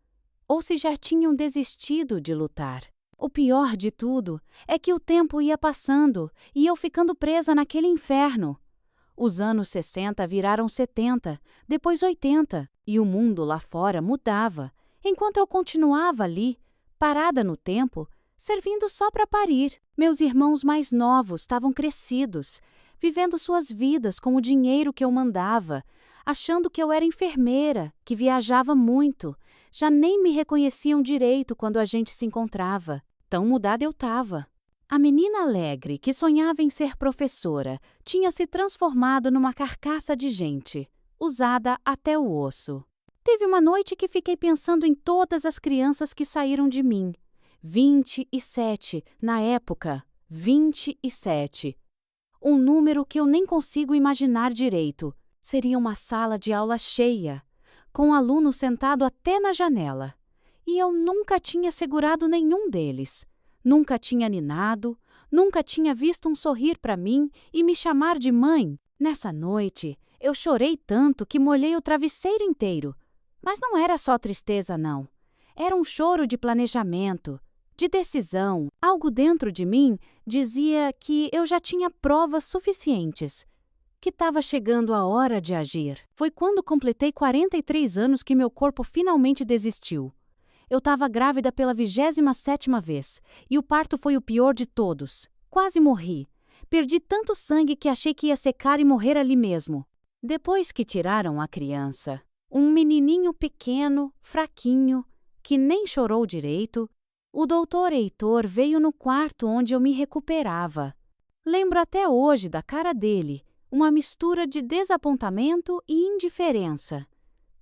Speaker 1: ou se já tinham desistido de lutar. O pior de tudo é que o tempo ia passando e eu ficando presa naquele inferno. Os anos 60 viraram 70, depois 80, e o mundo lá fora mudava, enquanto eu continuava ali, parada no tempo, servindo só para parir. Meus irmãos mais novos estavam crescidos, vivendo suas vidas com o dinheiro que eu mandava, achando que eu era enfermeira, que viajava muito. Já nem me reconheciam direito quando a gente se encontrava. Tão mudada eu estava. A menina alegre, que sonhava em ser professora, tinha se transformado numa carcaça de gente, usada até o osso. Teve uma noite que fiquei pensando em todas as crianças que saíram de mim. 27, na época, 27. Um número que eu nem consigo imaginar direito. Seria uma sala de aula cheia, com aluno sentado até na janela. E eu nunca tinha segurado nenhum deles. Nunca tinha ninado, nunca tinha visto um sorrir para mim e me chamar de mãe. Nessa noite, eu chorei tanto que molhei o travesseiro inteiro. Mas não era só tristeza, não. Era um choro de planejamento, de decisão. Algo dentro de mim dizia que eu já tinha provas suficientes, que estava chegando a hora de agir. Foi quando completei 43 anos que meu corpo finalmente desistiu. Eu estava grávida pela 27ª vez, e o parto foi o pior de todos. Quase morri. Perdi tanto sangue que achei que ia secar e morrer ali mesmo. Depois que tiraram a criança, um menininho pequeno, fraquinho, que nem chorou direito, o Dr. Heitor veio no quarto onde eu me recuperava. Lembro até hoje da cara dele, uma mistura de desapontamento e indiferença.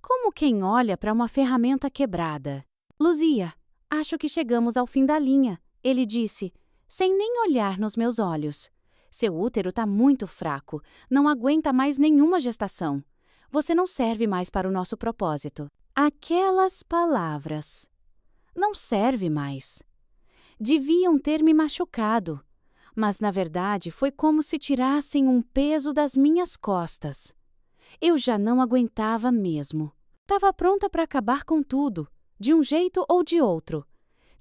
Speaker 1: Como quem olha para uma ferramenta quebrada. Luzia, acho que chegamos ao fim da linha, ele disse, sem nem olhar nos meus olhos. Seu útero está muito fraco, não aguenta mais nenhuma gestação. Você não serve mais para o nosso propósito. Aquelas palavras. Não serve mais. Deviam ter me machucado, mas na verdade foi como se tirassem um peso das minhas costas. Eu já não aguentava mesmo. Estava pronta para acabar com tudo, de um jeito ou de outro.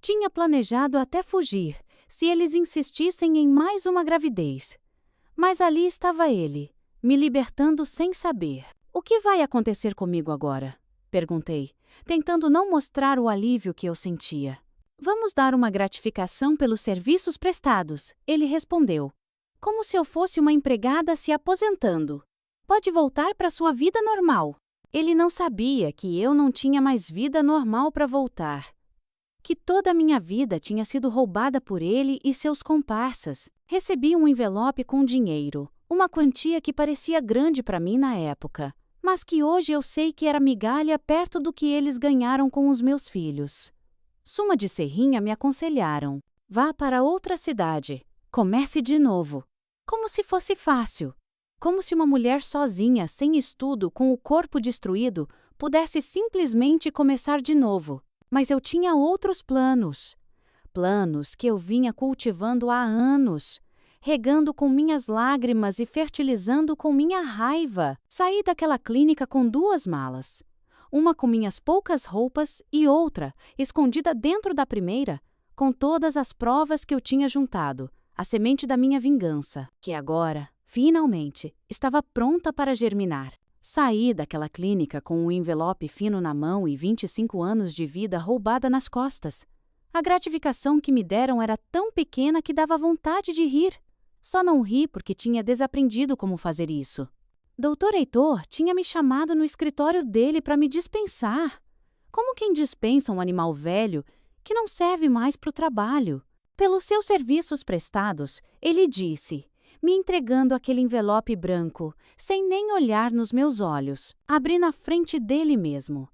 Speaker 1: Tinha planejado até fugir, se eles insistissem em mais uma gravidez. Mas ali estava ele, me libertando sem saber. O que vai acontecer comigo agora? Perguntei, tentando não mostrar o alívio que eu sentia. Vamos dar uma gratificação pelos serviços prestados, ele respondeu. Como se eu fosse uma empregada se aposentando. Pode voltar para sua vida normal. Ele não sabia que eu não tinha mais vida normal para voltar. Que toda a minha vida tinha sido roubada por ele e seus comparsas. Recebi um envelope com dinheiro, uma quantia que parecia grande para mim na época, mas que hoje eu sei que era migalha perto do que eles ganharam com os meus filhos. Suma de Serrinha me aconselharam. Vá para outra cidade. Comece de novo. Como se fosse fácil. Como se uma mulher sozinha, sem estudo, com o corpo destruído, pudesse simplesmente começar de novo. Mas eu tinha outros planos. Planos que eu vinha cultivando há anos, regando com minhas lágrimas e fertilizando com minha raiva. Saí daquela clínica com 2 malas. Uma com minhas poucas roupas e outra, escondida dentro da primeira, com todas as provas que eu tinha juntado, a semente da minha vingança, que agora, finalmente, estava pronta para germinar. Saí daquela clínica com um envelope fino na mão e 25 anos de vida roubada nas costas. A gratificação que me deram era tão pequena que dava vontade de rir. Só não ri porque tinha desaprendido como fazer isso. Dr. Heitor tinha me chamado no escritório dele para me dispensar. Como quem dispensa um animal velho que não serve mais para o trabalho? Pelos seus serviços prestados, ele disse, me entregando aquele envelope branco, sem nem olhar nos meus olhos, abri na frente dele mesmo.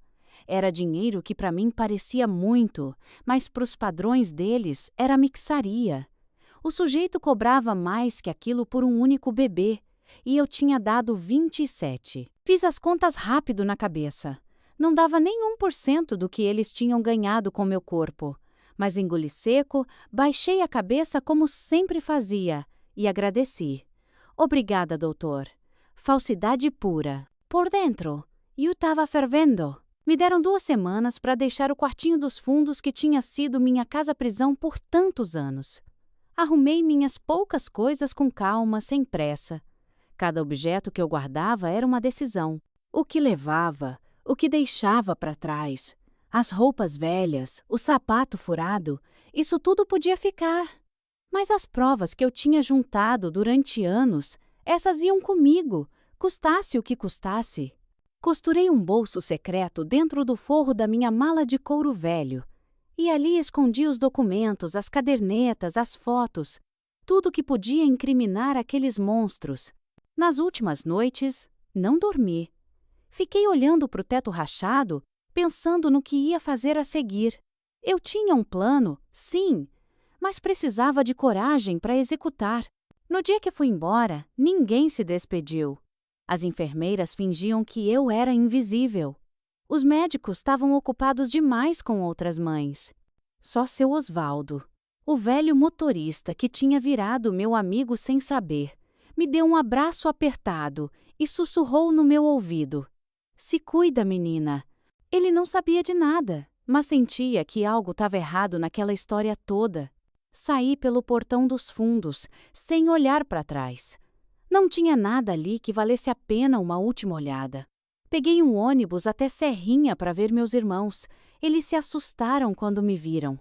Speaker 1: Era dinheiro que para mim parecia muito, mas para os padrões deles era mixaria. O sujeito cobrava mais que aquilo por um único bebê, e eu tinha dado 27. Fiz as contas rápido na cabeça. Não dava nem 1% do que eles tinham ganhado com meu corpo. Mas engoli seco, baixei a cabeça como sempre fazia e agradeci. Obrigada, doutor. Falsidade pura. Por dentro, eu estava fervendo. Me deram 2 semanas para deixar o quartinho dos fundos que tinha sido minha casa-prisão por tantos anos. Arrumei minhas poucas coisas com calma, sem pressa. Cada objeto que eu guardava era uma decisão. O que levava, o que deixava para trás. As roupas velhas, o sapato furado, isso tudo podia ficar. Mas as provas que eu tinha juntado durante anos, essas iam comigo, custasse o que custasse. Costurei um bolso secreto dentro do forro da minha mala de couro velho. E ali escondi os documentos, as cadernetas, as fotos, tudo que podia incriminar aqueles monstros. Nas últimas noites, não dormi. Fiquei olhando para o teto rachado, pensando no que ia fazer a seguir. Eu tinha um plano, sim, mas precisava de coragem para executar. No dia que fui embora, ninguém se despediu. As enfermeiras fingiam que eu era invisível. Os médicos estavam ocupados demais com outras mães. Só seu Osvaldo, o velho motorista que tinha virado meu amigo sem saber, me deu um abraço apertado e sussurrou no meu ouvido. Se cuida, menina. Ele não sabia de nada, mas sentia que algo estava errado naquela história toda. Saí pelo portão dos fundos, sem olhar para trás. Não tinha nada ali que valesse a pena uma última olhada. Peguei um ônibus até Serrinha para ver meus irmãos. Eles se assustaram quando me viram.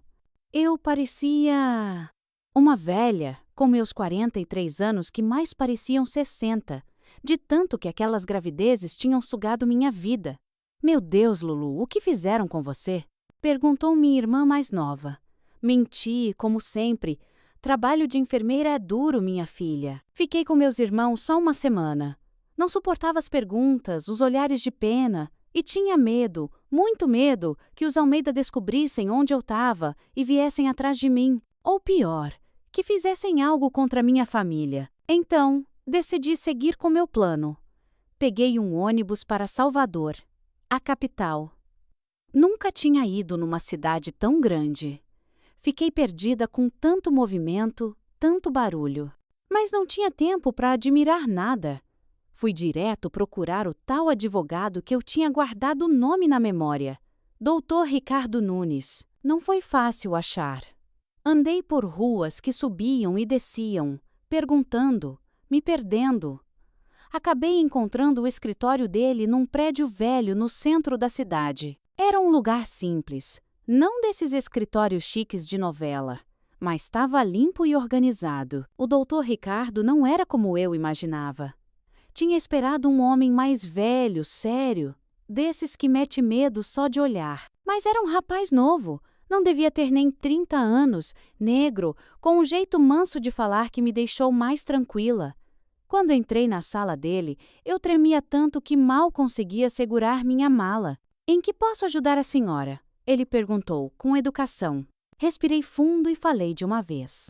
Speaker 1: Eu parecia uma velha, com meus 43 anos que mais pareciam 60, de tanto que aquelas gravidezes tinham sugado minha vida. Meu Deus, Lulu, o que fizeram com você? Perguntou minha irmã mais nova. Menti, como sempre. Trabalho de enfermeira é duro, minha filha. Fiquei com meus irmãos só 1 semana. Não suportava as perguntas, os olhares de pena, e tinha medo, muito medo, que os Almeida descobrissem onde eu estava e viessem atrás de mim. Ou pior, que fizessem algo contra minha família. Então, decidi seguir com meu plano. Peguei um ônibus para Salvador, a capital. Nunca tinha ido numa cidade tão grande. Fiquei perdida com tanto movimento, tanto barulho. Mas não tinha tempo para admirar nada. Fui direto procurar o tal advogado que eu tinha guardado o nome na memória. Dr. Ricardo Nunes. Não foi fácil achar. Andei por ruas que subiam e desciam, perguntando, me perdendo. Acabei encontrando o escritório dele num prédio velho no centro da cidade. Era um lugar simples, não desses escritórios chiques de novela, mas estava limpo e organizado. O Dr. Ricardo não era como eu imaginava. Tinha esperado um homem mais velho, sério, desses que mete medo só de olhar. Mas era um rapaz novo, não devia ter nem 30 anos, negro, com um jeito manso de falar que me deixou mais tranquila. Quando entrei na sala dele, eu tremia tanto que mal conseguia segurar minha mala. "Em que posso ajudar a senhora?" ele perguntou, com educação. Respirei fundo e falei de uma vez.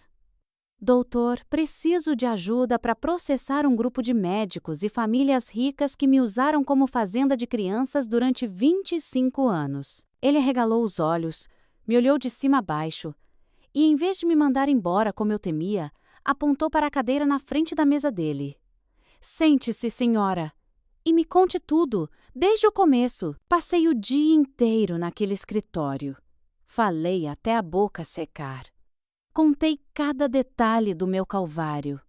Speaker 1: "Doutor, preciso de ajuda para processar um grupo de médicos e famílias ricas que me usaram como fazenda de crianças durante 25 anos. Ele arregalou os olhos, me olhou de cima a baixo e, em vez de me mandar embora como eu temia, apontou para a cadeira na frente da mesa dele. "Sente-se, senhora, e me conte tudo, desde o começo." Passei o dia inteiro naquele escritório. Falei até a boca secar. Contei cada detalhe do meu calvário.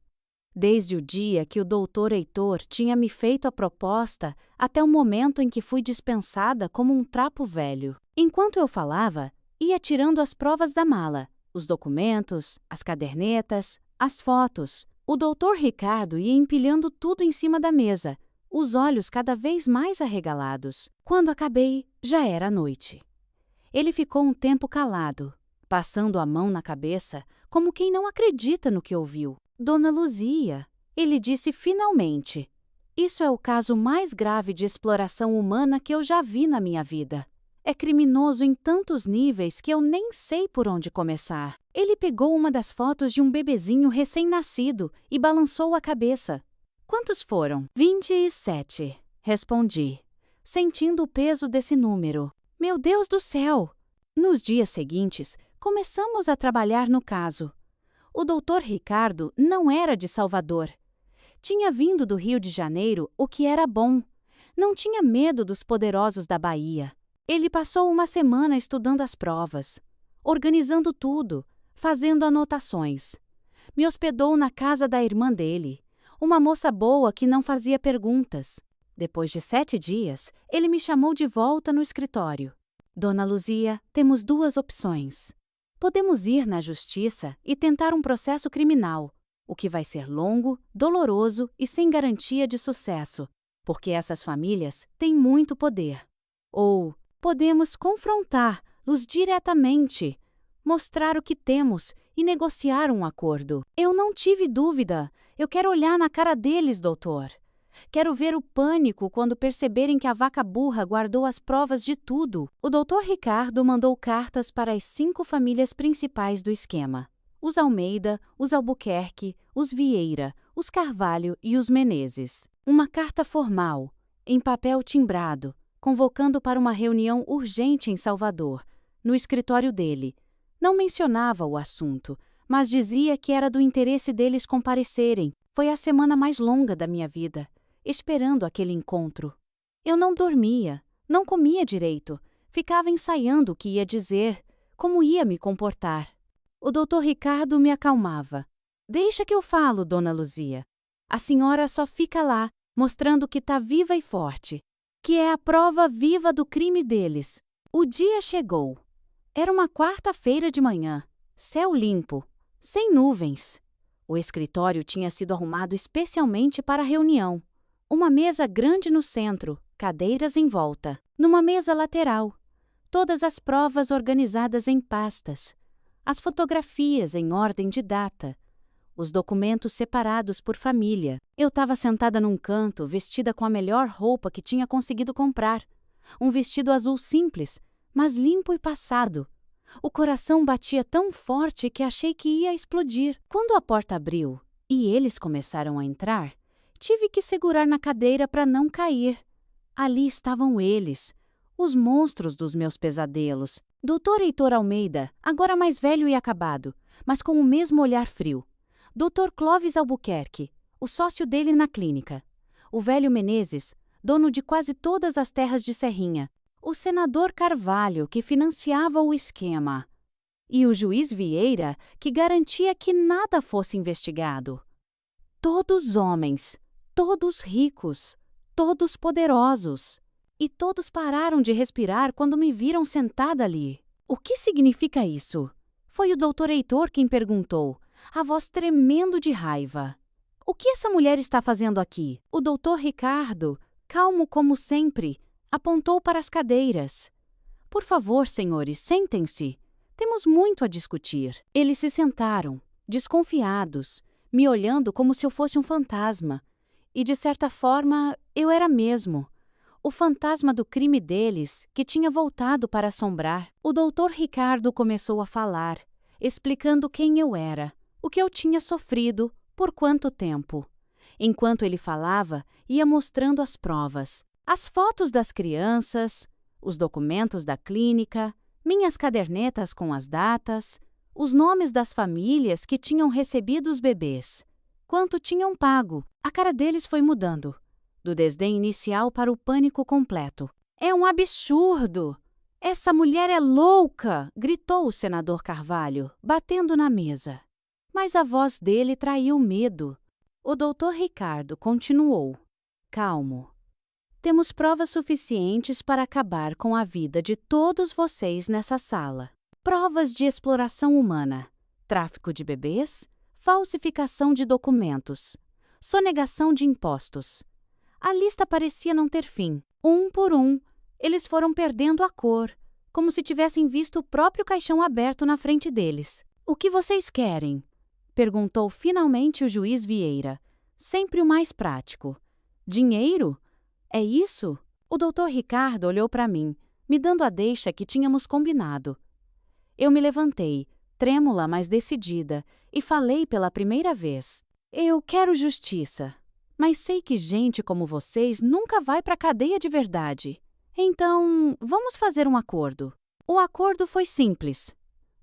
Speaker 1: Desde o dia que o doutor Heitor tinha me feito a proposta até o momento em que fui dispensada como um trapo velho. Enquanto eu falava, ia tirando as provas da mala, os documentos, as cadernetas, as fotos. O doutor Ricardo ia empilhando tudo em cima da mesa, os olhos cada vez mais arregalados. Quando acabei, já era noite. Ele ficou um tempo calado, passando a mão na cabeça, como quem não acredita no que ouviu. "Dona Luzia", ele disse finalmente, "isso é o caso mais grave de exploração humana que eu já vi na minha vida. É criminoso em tantos níveis que eu nem sei por onde começar." Ele pegou uma das fotos de um bebezinho recém-nascido e balançou a cabeça. "Quantos foram?" 27, respondi, sentindo o peso desse número. Meu Deus do céu! Nos dias seguintes, começamos a trabalhar no caso. O doutor Ricardo não era de Salvador. Tinha vindo do Rio de Janeiro, o que era bom. Não tinha medo dos poderosos da Bahia. Ele passou uma semana estudando as provas, organizando tudo, fazendo anotações. Me hospedou na casa da irmã dele, uma moça boa que não fazia perguntas. Depois de 7 dias, ele me chamou de volta no escritório. "Dona Luzia, temos 2 opções. Podemos ir na justiça e tentar um processo criminal, o que vai ser longo, doloroso e sem garantia de sucesso, porque essas famílias têm muito poder. Ou podemos confrontá-los diretamente, mostrar o que temos e negociar um acordo." Eu não tive dúvida. Eu quero olhar na cara deles, doutor. Quero ver o pânico quando perceberem que a vaca burra guardou as provas de tudo. O doutor Ricardo mandou cartas para as 5 famílias principais do esquema: os Almeida, os Albuquerque, os Vieira, os Carvalho e os Menezes. Uma carta formal, em papel timbrado, convocando para uma reunião urgente em Salvador, no escritório dele. Não mencionava o assunto, mas dizia que era do interesse deles comparecerem. Foi a semana mais longa da minha vida, esperando aquele encontro. Eu não dormia, não comia direito, ficava ensaiando o que ia dizer, como ia me comportar. O doutor Ricardo me acalmava. "Deixa que eu falo, Dona Luzia. A senhora só fica lá, mostrando que está viva e forte, que é a prova viva do crime deles." O dia chegou. Era uma quarta-feira de manhã, céu limpo, sem nuvens. O escritório tinha sido arrumado especialmente para a reunião. Uma mesa grande no centro, cadeiras em volta. Numa mesa lateral, todas as provas organizadas em pastas, as fotografias em ordem de data, os documentos separados por família. Eu estava sentada num canto, vestida com a melhor roupa que tinha conseguido comprar. Um vestido azul simples, mas limpo e passado. O coração batia tão forte que achei que ia explodir. Quando a porta abriu e eles começaram a entrar, tive que segurar na cadeira para não cair. Ali estavam eles, os monstros dos meus pesadelos. Dr. Heitor Almeida, agora mais velho e acabado, mas com o mesmo olhar frio. Dr. Clóvis Albuquerque, o sócio dele na clínica. O velho Menezes, dono de quase todas as terras de Serrinha. O senador Carvalho, que financiava o esquema. E o juiz Vieira, que garantia que nada fosse investigado. Todos homens, todos ricos, todos poderosos. E todos pararam de respirar quando me viram sentada ali. O que significa isso? Foi o Dr. Heitor quem perguntou, a voz tremendo de raiva. O que essa mulher está fazendo aqui? O Dr. Ricardo, calmo como sempre, apontou para as cadeiras. Por favor, senhores, sentem-se. Temos muito a discutir. Eles se sentaram, desconfiados, me olhando como se eu fosse um fantasma. E, de certa forma, eu era mesmo. O fantasma do crime deles, que tinha voltado para assombrar. O Dr. Ricardo começou a falar, explicando quem eu era, o que eu tinha sofrido, por quanto tempo. Enquanto ele falava, ia mostrando as provas, as fotos das crianças, os documentos da clínica, minhas cadernetas com as datas, os nomes das famílias que tinham recebido os bebês, quanto tinham pago. A cara deles foi mudando, do desdém inicial para o pânico completo. É um absurdo! Essa mulher é louca! Gritou o senador Carvalho, batendo na mesa. Mas a voz dele traiu medo. O Dr. Ricardo continuou, calmo. Temos provas suficientes para acabar com a vida de todos vocês nessa sala. Provas de exploração humana, tráfico de bebês, falsificação de documentos, sonegação de impostos. A lista parecia não ter fim. Um por um, eles foram perdendo a cor, como se tivessem visto o próprio caixão aberto na frente deles. O que vocês querem? Perguntou finalmente o juiz Vieira, sempre o mais prático. Dinheiro? É isso? O Dr. Ricardo olhou para mim, me dando a deixa que tínhamos combinado. Eu me levantei, trêmula, mas decidida, e falei pela primeira vez. Eu quero justiça, mas sei que gente como vocês nunca vai para a cadeia de verdade. Então, vamos fazer um acordo. O acordo foi simples.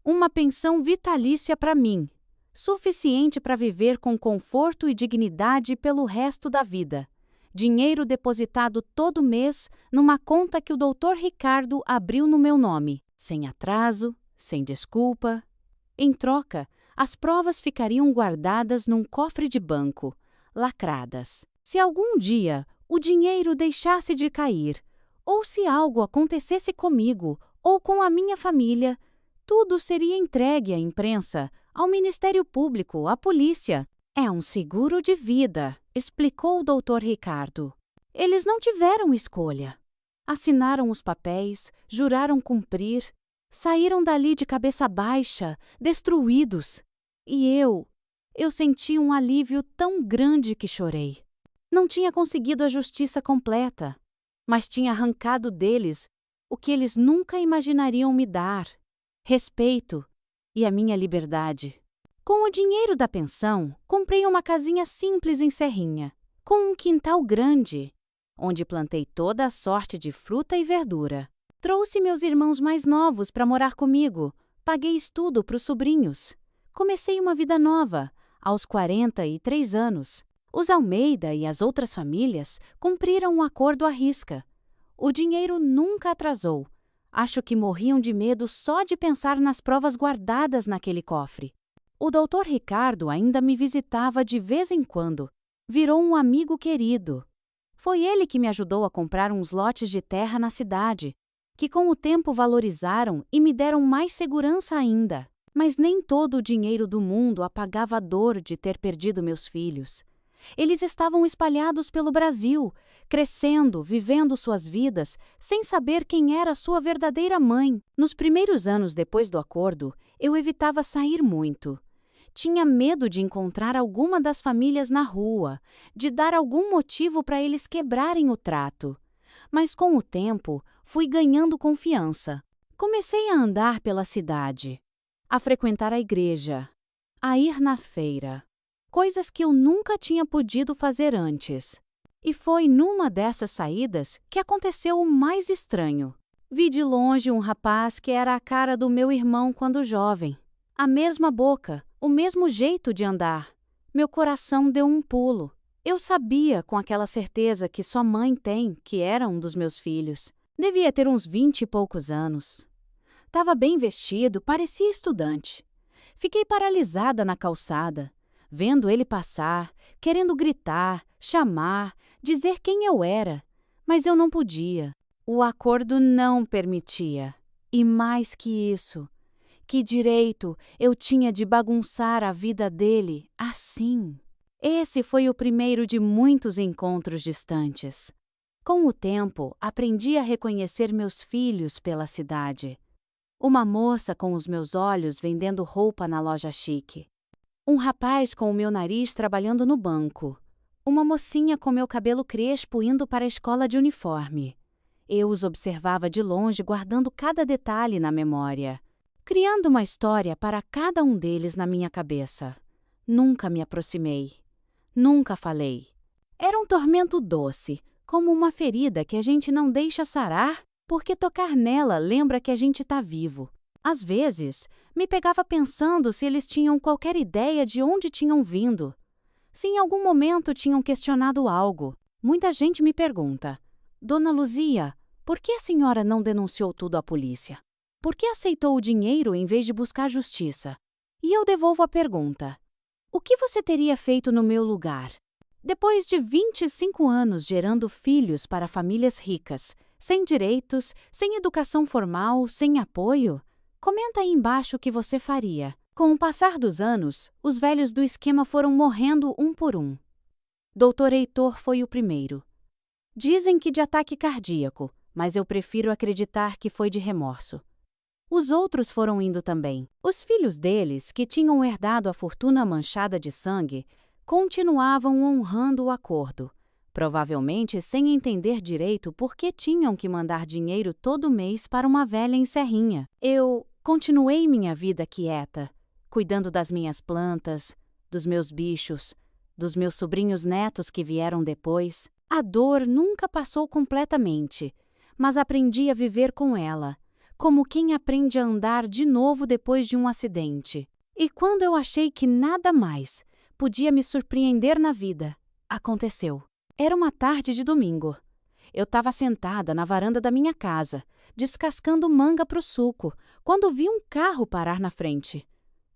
Speaker 1: Uma pensão vitalícia para mim, suficiente para viver com conforto e dignidade pelo resto da vida. Dinheiro depositado todo mês numa conta que o Dr. Ricardo abriu no meu nome, sem atraso, sem desculpa. Em troca, as provas ficariam guardadas num cofre de banco, lacradas. Se algum dia o dinheiro deixasse de cair, ou se algo acontecesse comigo ou com a minha família, tudo seria entregue à imprensa, ao Ministério Público, à polícia. É um seguro de vida, explicou o Dr. Ricardo. Eles não tiveram escolha. Assinaram os papéis, juraram cumprir, saíram dali de cabeça baixa, destruídos. E eu senti um alívio tão grande que chorei. Não tinha conseguido a justiça completa, mas tinha arrancado deles o que eles nunca imaginariam me dar: respeito e a minha liberdade. Com o dinheiro da pensão, comprei uma casinha simples em Serrinha, com um quintal grande, onde plantei toda a sorte de fruta e verdura. Trouxe meus irmãos mais novos para morar comigo, paguei estudo para os sobrinhos. Comecei uma vida nova, aos 43 anos. Os Almeida e as outras famílias cumpriram um acordo à risca. O dinheiro nunca atrasou. Acho que morriam de medo só de pensar nas provas guardadas naquele cofre. O Dr. Ricardo ainda me visitava de vez em quando. Virou um amigo querido. Foi ele que me ajudou a comprar uns lotes de terra na cidade, que com o tempo valorizaram e me deram mais segurança ainda. Mas nem todo o dinheiro do mundo apagava a dor de ter perdido meus filhos. Eles estavam espalhados pelo Brasil, crescendo, vivendo suas vidas, sem saber quem era sua verdadeira mãe. Nos primeiros anos depois do acordo, eu evitava sair muito. Tinha medo de encontrar alguma das famílias na rua, de dar algum motivo para eles quebrarem o trato. Mas com o tempo, fui ganhando confiança. Comecei a andar pela cidade, a frequentar a igreja, a ir na feira. Coisas que eu nunca tinha podido fazer antes. E foi numa dessas saídas que aconteceu o mais estranho. Vi de longe um rapaz que era a cara do meu irmão quando jovem. A mesma boca, o mesmo jeito de andar. Meu coração deu um pulo. Eu sabia com aquela certeza que só mãe tem que era um dos meus filhos. Devia ter uns 20 e poucos anos. Estava bem vestido, parecia estudante. Fiquei paralisada na calçada, vendo ele passar, querendo gritar, chamar, dizer quem eu era, mas eu não podia. O acordo não permitia. E mais que isso, que direito eu tinha de bagunçar a vida dele assim? Esse foi o primeiro de muitos encontros distantes. Com o tempo, aprendi a reconhecer meus filhos pela cidade. Uma moça com os meus olhos vendendo roupa na loja chique. Um rapaz com o meu nariz trabalhando no banco. Uma mocinha com meu cabelo crespo indo para a escola de uniforme. Eu os observava de longe, guardando cada detalhe na memória, criando uma história para cada um deles na minha cabeça. Nunca me aproximei. Nunca falei. Era um tormento doce, como uma ferida que a gente não deixa sarar, porque tocar nela lembra que a gente está vivo. Às vezes, me pegava pensando se eles tinham qualquer ideia de onde tinham vindo. Se em algum momento tinham questionado algo. Muita gente me pergunta: Dona Luzia, por que a senhora não denunciou tudo à polícia? Por que aceitou o dinheiro em vez de buscar justiça? E eu devolvo a pergunta: o que você teria feito no meu lugar? Depois de 25 anos gerando filhos para famílias ricas, sem direitos, sem educação formal, sem apoio, comenta aí embaixo o que você faria. Com o passar dos anos, os velhos do esquema foram morrendo um por um. Dr. Heitor foi o primeiro. Dizem que de ataque cardíaco, mas eu prefiro acreditar que foi de remorso. Os outros foram indo também. Os filhos deles, que tinham herdado a fortuna manchada de sangue, continuavam honrando o acordo, provavelmente sem entender direito por que tinham que mandar dinheiro todo mês para uma velha em Serrinha. Eu continuei minha vida quieta, cuidando das minhas plantas, dos meus bichos, dos meus sobrinhos netos que vieram depois. A dor nunca passou completamente, mas aprendi a viver com ela, como quem aprende a andar de novo depois de um acidente. E quando eu achei que nada mais podia me surpreender na vida, aconteceu. Era uma tarde de domingo. Eu estava sentada na varanda da minha casa, descascando manga para o suco, quando vi um carro parar na frente.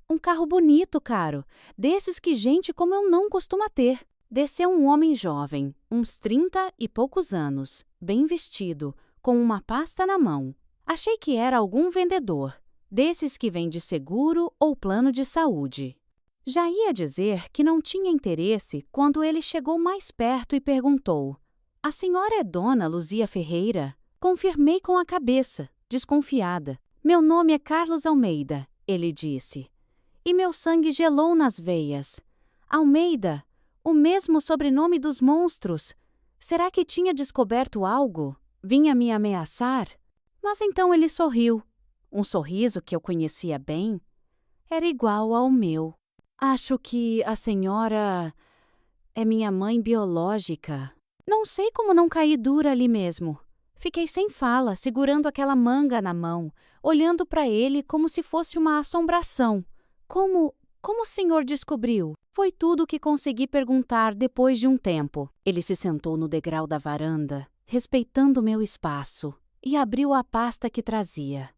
Speaker 1: Um carro bonito, caro, desses que gente como eu não costuma ter. Desceu um homem jovem, uns 30 e poucos anos, bem vestido, com uma pasta na mão. Achei que era algum vendedor, desses que vende seguro ou plano de saúde. Já ia dizer que não tinha interesse quando ele chegou mais perto e perguntou: "A senhora é Dona Luzia Ferreira?" Confirmei com a cabeça, desconfiada. "Meu nome é Carlos Almeida", ele disse. E meu sangue gelou nas veias. Almeida, o mesmo sobrenome dos monstros. Será que tinha descoberto algo? Vinha me ameaçar? Mas então ele sorriu. Um sorriso que eu conhecia bem. Era igual ao meu. "Acho que a senhora é minha mãe biológica." Não sei como não caí dura ali mesmo. Fiquei sem fala, segurando aquela manga na mão, olhando para ele como se fosse uma assombração. Como o senhor descobriu?" Foi tudo o que consegui perguntar depois de um tempo. Ele se sentou no degrau da varanda, respeitando meu espaço, e abriu a pasta que trazia.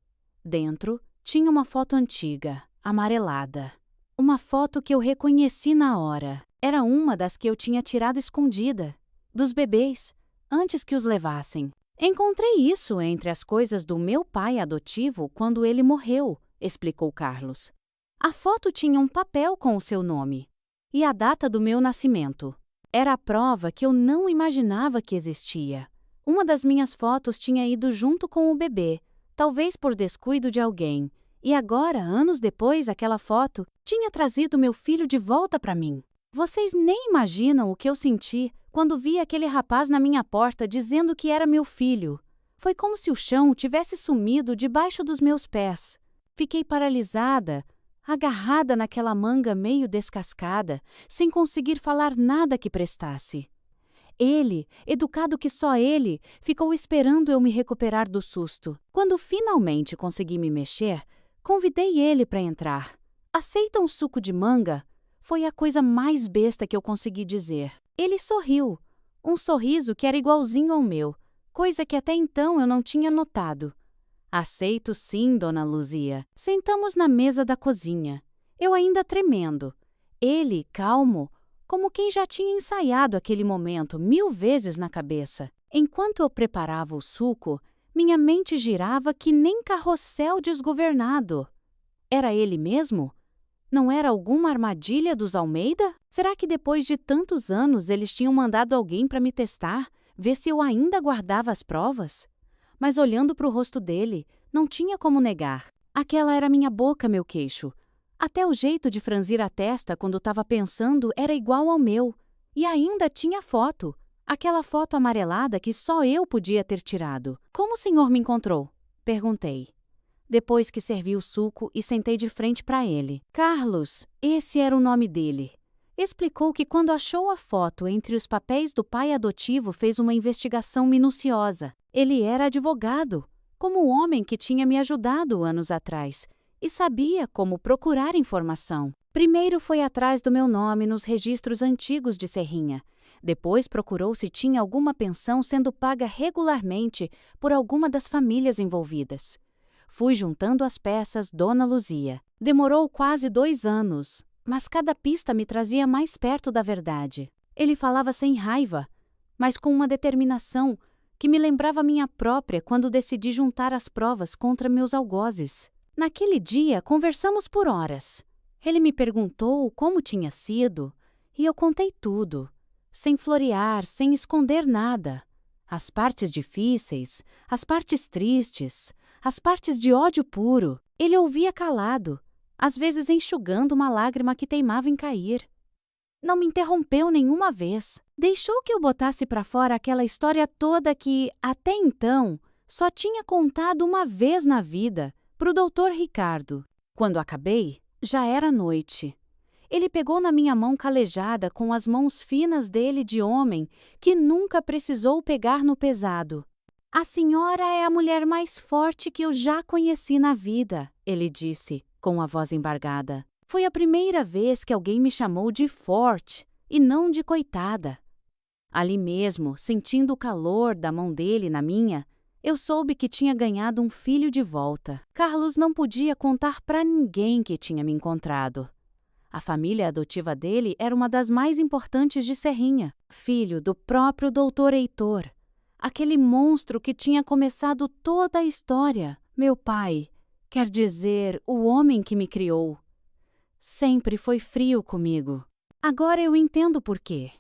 Speaker 1: Dentro tinha uma foto antiga, amarelada. Uma foto que eu reconheci na hora. Era uma das que eu tinha tirado escondida, dos bebês, antes que os levassem. "Encontrei isso entre as coisas do meu pai adotivo quando ele morreu", explicou Carlos. A foto tinha um papel com o seu nome e a data do meu nascimento. Era a prova que eu não imaginava que existia. Uma das minhas fotos tinha ido junto com o bebê, talvez por descuido de alguém, e agora, anos depois, aquela foto tinha trazido meu filho de volta para mim. Vocês nem imaginam o que eu senti quando vi aquele rapaz na minha porta dizendo que era meu filho. Foi como se o chão tivesse sumido debaixo dos meus pés. Fiquei paralisada, agarrada naquela manga meio descascada, sem conseguir falar nada que prestasse. Ele, educado que só ele, ficou esperando eu me recuperar do susto. Quando finalmente consegui me mexer, convidei ele para entrar. "Aceita um suco de manga?" Foi a coisa mais besta que eu consegui dizer. Ele sorriu, um sorriso que era igualzinho ao meu, coisa que até então eu não tinha notado. "Aceito sim, Dona Luzia." Sentamos na mesa da cozinha, eu ainda tremendo. Ele, calmo, como quem já tinha ensaiado aquele momento 1000 vezes na cabeça. Enquanto eu preparava o suco, minha mente girava que nem carrossel desgovernado. Era ele mesmo? Não era alguma armadilha dos Almeida? Será que depois de tantos anos eles tinham mandado alguém para me testar, ver se eu ainda guardava as provas? Mas olhando para o rosto dele, não tinha como negar. Aquela era minha boca, meu queixo. Até o jeito de franzir a testa quando estava pensando era igual ao meu. E ainda tinha foto. Aquela foto amarelada que só eu podia ter tirado. Como o senhor me encontrou? Perguntei. Depois que servi o suco e sentei de frente para ele. Carlos, esse era o nome dele. Explicou que quando achou a foto entre os papéis do pai adotivo fez uma investigação minuciosa. Ele era advogado, como o homem que tinha me ajudado anos atrás, e sabia como procurar informação. Primeiro foi atrás do meu nome nos registros antigos de Serrinha. Depois procurou se tinha alguma pensão sendo paga regularmente por alguma das famílias envolvidas. Fui juntando as peças, Dona Luzia. Demorou quase 2 anos, mas cada pista me trazia mais perto da verdade. Ele falava sem raiva, mas com uma determinação que me lembrava minha própria quando decidi juntar as provas contra meus algozes. Naquele dia, conversamos por horas. Ele me perguntou como tinha sido, e eu contei tudo, sem florear, sem esconder nada. As partes difíceis, as partes tristes, as partes de ódio puro. Ele ouvia calado, às vezes enxugando uma lágrima que teimava em cair. Não me interrompeu nenhuma vez. Deixou que eu botasse para fora aquela história toda que, até então, só tinha contado uma vez na vida, para o Dr. Ricardo. Quando acabei, já era noite. Ele pegou na minha mão calejada com as mãos finas dele de homem que nunca precisou pegar no pesado. A senhora é a mulher mais forte que eu já conheci na vida, ele disse, com a voz embargada. Foi a primeira vez que alguém me chamou de forte e não de coitada. Ali mesmo, sentindo o calor da mão dele na minha, eu soube que tinha ganhado um filho de volta. Carlos não podia contar para ninguém que tinha me encontrado. A família adotiva dele era uma das mais importantes de Serrinha, filho do próprio Dr. Heitor, aquele monstro que tinha começado toda a história. Meu pai, quer dizer, o homem que me criou, sempre foi frio comigo. Agora eu entendo por quê.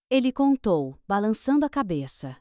Speaker 1: Ele contou, balançando a cabeça.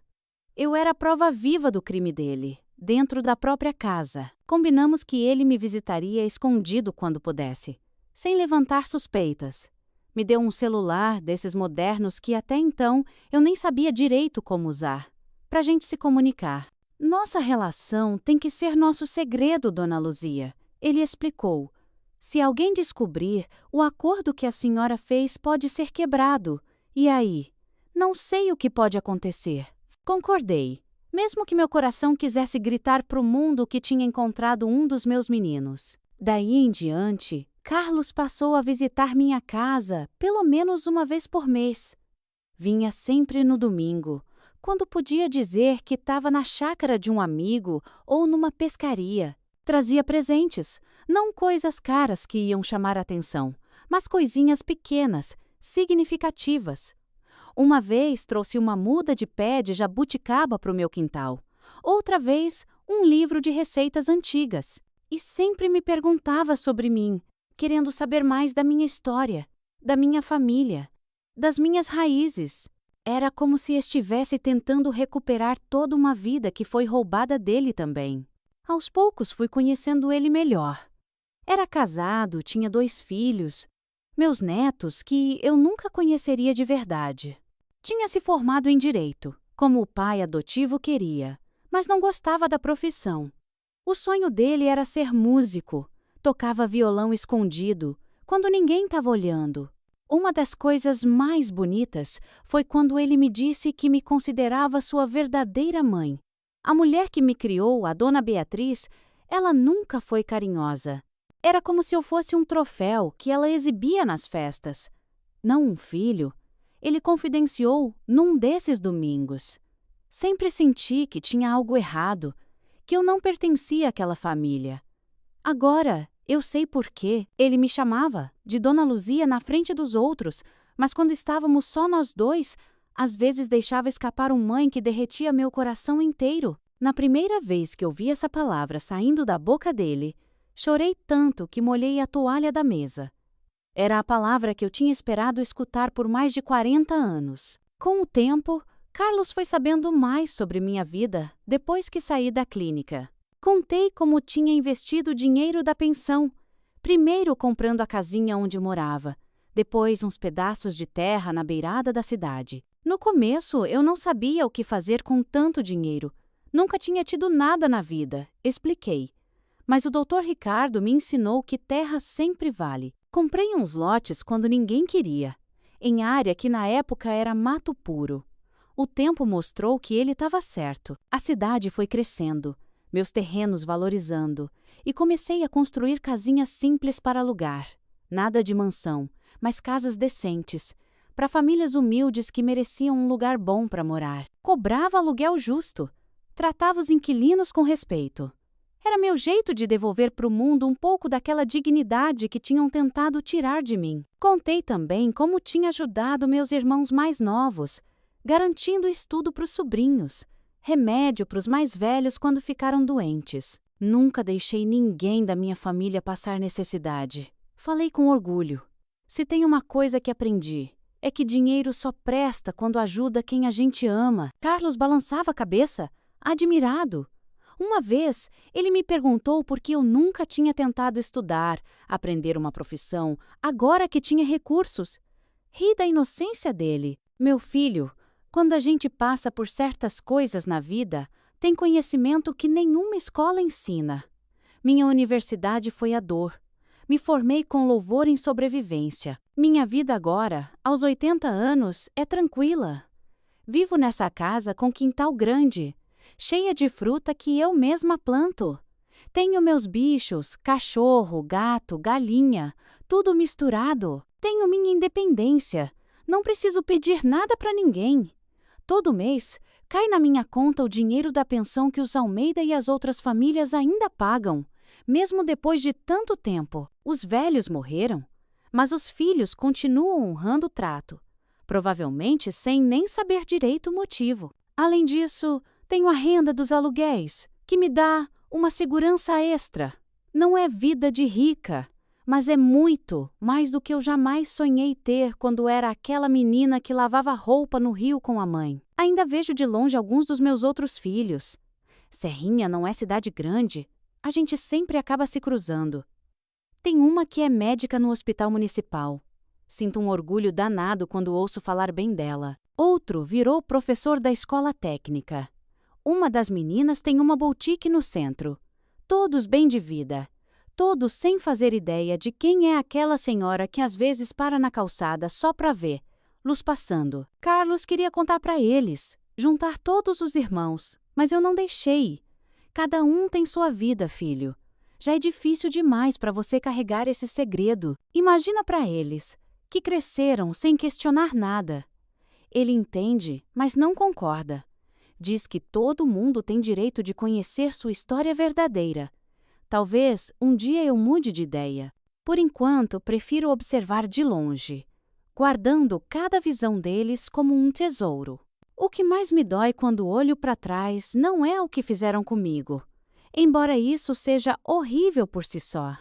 Speaker 1: Eu era a prova viva do crime dele, dentro da própria casa. Combinamos que ele me visitaria escondido quando pudesse, sem levantar suspeitas. Me deu um celular desses modernos que até então eu nem sabia direito como usar, pra gente se comunicar. Nossa relação tem que ser nosso segredo, Dona Luzia. Ele explicou. Se alguém descobrir, o acordo que a senhora fez pode ser quebrado. E aí? Não sei o que pode acontecer. Concordei, mesmo que meu coração quisesse gritar pro mundo que tinha encontrado um dos meus meninos. Daí em diante, Carlos passou a visitar minha casa pelo menos uma vez por mês. Vinha sempre no domingo, quando podia dizer que estava na chácara de um amigo ou numa pescaria. Trazia presentes, não coisas caras que iam chamar atenção, mas coisinhas pequenas, significativas. Uma vez trouxe uma muda de pé de jabuticaba para o meu quintal. Outra vez, um livro de receitas antigas. E sempre me perguntava sobre mim, querendo saber mais da minha história, da minha família, das minhas raízes. Era como se estivesse tentando recuperar toda uma vida que foi roubada dele também. Aos poucos fui conhecendo ele melhor. Era casado, tinha 2 filhos, meus netos que eu nunca conheceria de verdade. Tinha se formado em direito, como o pai adotivo queria, mas não gostava da profissão. O sonho dele era ser músico. Tocava violão escondido, quando ninguém estava olhando. Uma das coisas mais bonitas foi quando ele me disse que me considerava sua verdadeira mãe. A mulher que me criou, a Dona Beatriz, ela nunca foi carinhosa. Era como se eu fosse um troféu que ela exibia nas festas. Não um filho. Ele confidenciou num desses domingos. Sempre senti que tinha algo errado, que eu não pertencia àquela família. Agora, Eu sei por quê. Ele me chamava de Dona Luzia na frente dos outros, mas quando estávamos só nós dois, às vezes deixava escapar um mãe que derretia meu coração inteiro. Na primeira vez que ouvi essa palavra saindo da boca dele, chorei tanto que molhei a toalha da mesa. Era a palavra que eu tinha esperado escutar por mais de 40 anos. Com o tempo, Carlos foi sabendo mais sobre minha vida depois que saí da clínica. Contei como tinha investido o dinheiro da pensão, primeiro comprando a casinha onde morava, depois uns pedaços de terra na beirada da cidade. No começo, eu não sabia o que fazer com tanto dinheiro. Nunca tinha tido nada na vida, expliquei. Mas o Dr. Ricardo me ensinou que terra sempre vale. Comprei uns lotes quando ninguém queria, em área que na época era mato puro. O tempo mostrou que ele estava certo. A cidade foi crescendo, meus terrenos valorizando, e comecei a construir casinhas simples para alugar. Nada de mansão, mas casas decentes, para famílias humildes que mereciam um lugar bom para morar. Cobrava aluguel justo, tratava os inquilinos com respeito. Era meu jeito de devolver para o mundo um pouco daquela dignidade que tinham tentado tirar de mim. Contei também como tinha ajudado meus irmãos mais novos, garantindo estudo para os sobrinhos, remédio para os mais velhos quando ficaram doentes. Nunca deixei ninguém da minha família passar necessidade. Falei com orgulho. Se tem uma coisa que aprendi, é que dinheiro só presta quando ajuda quem a gente ama. Carlos balançava a cabeça, admirado. Uma vez, ele me perguntou por que eu nunca tinha tentado estudar, aprender uma profissão, agora que tinha recursos. Ri da inocência dele. Meu filho, quando a gente passa por certas coisas na vida, tem conhecimento que nenhuma escola ensina. Minha universidade foi a dor. Me formei com louvor em sobrevivência. Minha vida agora, aos 80 anos, é tranquila. Vivo nessa casa com quintal grande, cheia de fruta que eu mesma planto. Tenho meus bichos, cachorro, gato, galinha, tudo misturado. Tenho minha independência. Não preciso pedir nada para ninguém. Todo mês, cai na minha conta o dinheiro da pensão que os Almeida e as outras famílias ainda pagam, mesmo depois de tanto tempo. Os velhos morreram, mas os filhos continuam honrando o trato, provavelmente sem nem saber direito o motivo. Além disso, tenho a renda dos aluguéis, que me dá uma segurança extra. Não é vida de rica, mas é muito mais do que eu jamais sonhei ter quando era aquela menina que lavava roupa no rio com a mãe. Ainda vejo de longe alguns dos meus outros filhos. Serrinha não é cidade grande, a gente sempre acaba se cruzando. Tem uma que é médica no hospital municipal. Sinto um orgulho danado quando ouço falar bem dela. Outro virou professor da escola técnica. Uma das meninas tem uma boutique no centro. Todos bem de vida. Todos sem fazer ideia de quem é aquela senhora que às vezes para na calçada só para ver, luz passando. Carlos queria contar para eles, juntar todos os irmãos, mas eu não deixei. Cada um tem sua vida, filho. Já é difícil demais para você carregar esse segredo. Imagina para eles, que cresceram sem questionar nada. Ele entende, mas não concorda. Diz que todo mundo tem direito de conhecer sua história verdadeira. Talvez um dia eu mude de ideia. Por enquanto, prefiro observar de longe, guardando cada visão deles como um tesouro. O que mais me dói quando olho para trás não é o que fizeram comigo, embora isso seja horrível por si só.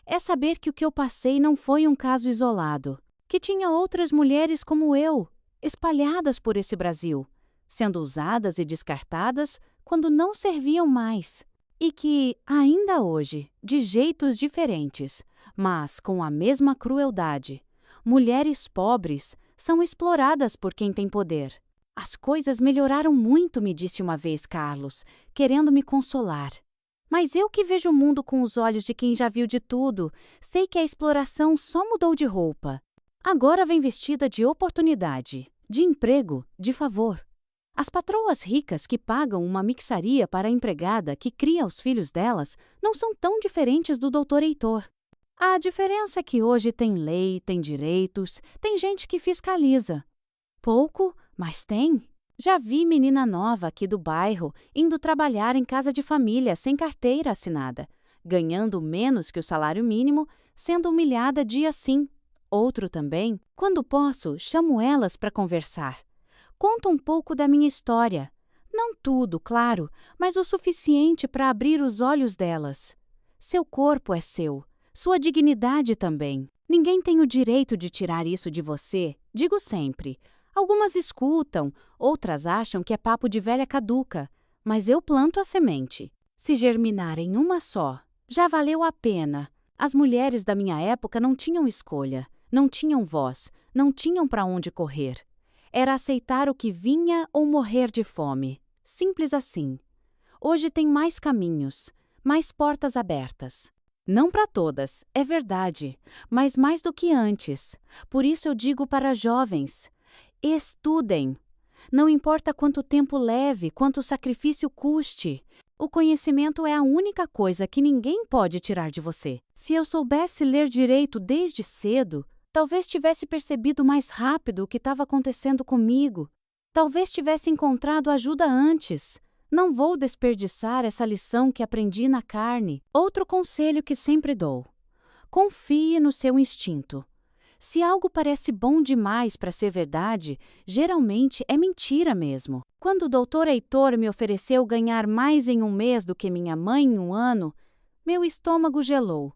Speaker 1: É saber que o que eu passei não foi um caso isolado, que tinha outras mulheres como eu, espalhadas por esse Brasil, sendo usadas e descartadas quando não serviam mais. E que, ainda hoje, de jeitos diferentes, mas com a mesma crueldade, mulheres pobres são exploradas por quem tem poder. As coisas melhoraram muito, me disse uma vez Carlos, querendo me consolar. Mas eu que vejo o mundo com os olhos de quem já viu de tudo, sei que a exploração só mudou de roupa. Agora vem vestida de oportunidade, de emprego, de favor. As patroas ricas que pagam uma mixaria para a empregada que cria os filhos delas não são tão diferentes do Dr. Heitor. A diferença é que hoje tem lei, tem direitos, tem gente que fiscaliza. Pouco, mas tem. Já vi menina nova aqui do bairro indo trabalhar em casa de família sem carteira assinada, ganhando menos que o salário mínimo, sendo humilhada dia sim, outro também. Quando posso, chamo elas para conversar. Conto um pouco da minha história. Não tudo, claro, mas o suficiente para abrir os olhos delas. Seu corpo é seu, sua dignidade também. Ninguém tem o direito de tirar isso de você, digo sempre. Algumas escutam, outras acham que é papo de velha caduca, mas eu planto a semente. Se germinar em uma só, já valeu a pena. As mulheres da minha época não tinham escolha, não tinham voz, não tinham para onde correr. Era aceitar o que vinha ou morrer de fome. Simples assim. Hoje tem mais caminhos, mais portas abertas. Não para todas, é verdade, mas mais do que antes. Por isso eu digo para jovens: estudem. Não importa quanto tempo leve, quanto sacrifício custe. O conhecimento é a única coisa que ninguém pode tirar de você. Se eu soubesse ler direito desde cedo, talvez tivesse percebido mais rápido o que estava acontecendo comigo. Talvez tivesse encontrado ajuda antes. Não vou desperdiçar essa lição que aprendi na carne. Outro conselho que sempre dou: confie no seu instinto. Se algo parece bom demais para ser verdade, geralmente é mentira mesmo. Quando o Dr. Heitor me ofereceu ganhar mais em um mês do que minha mãe em um ano, meu estômago gelou.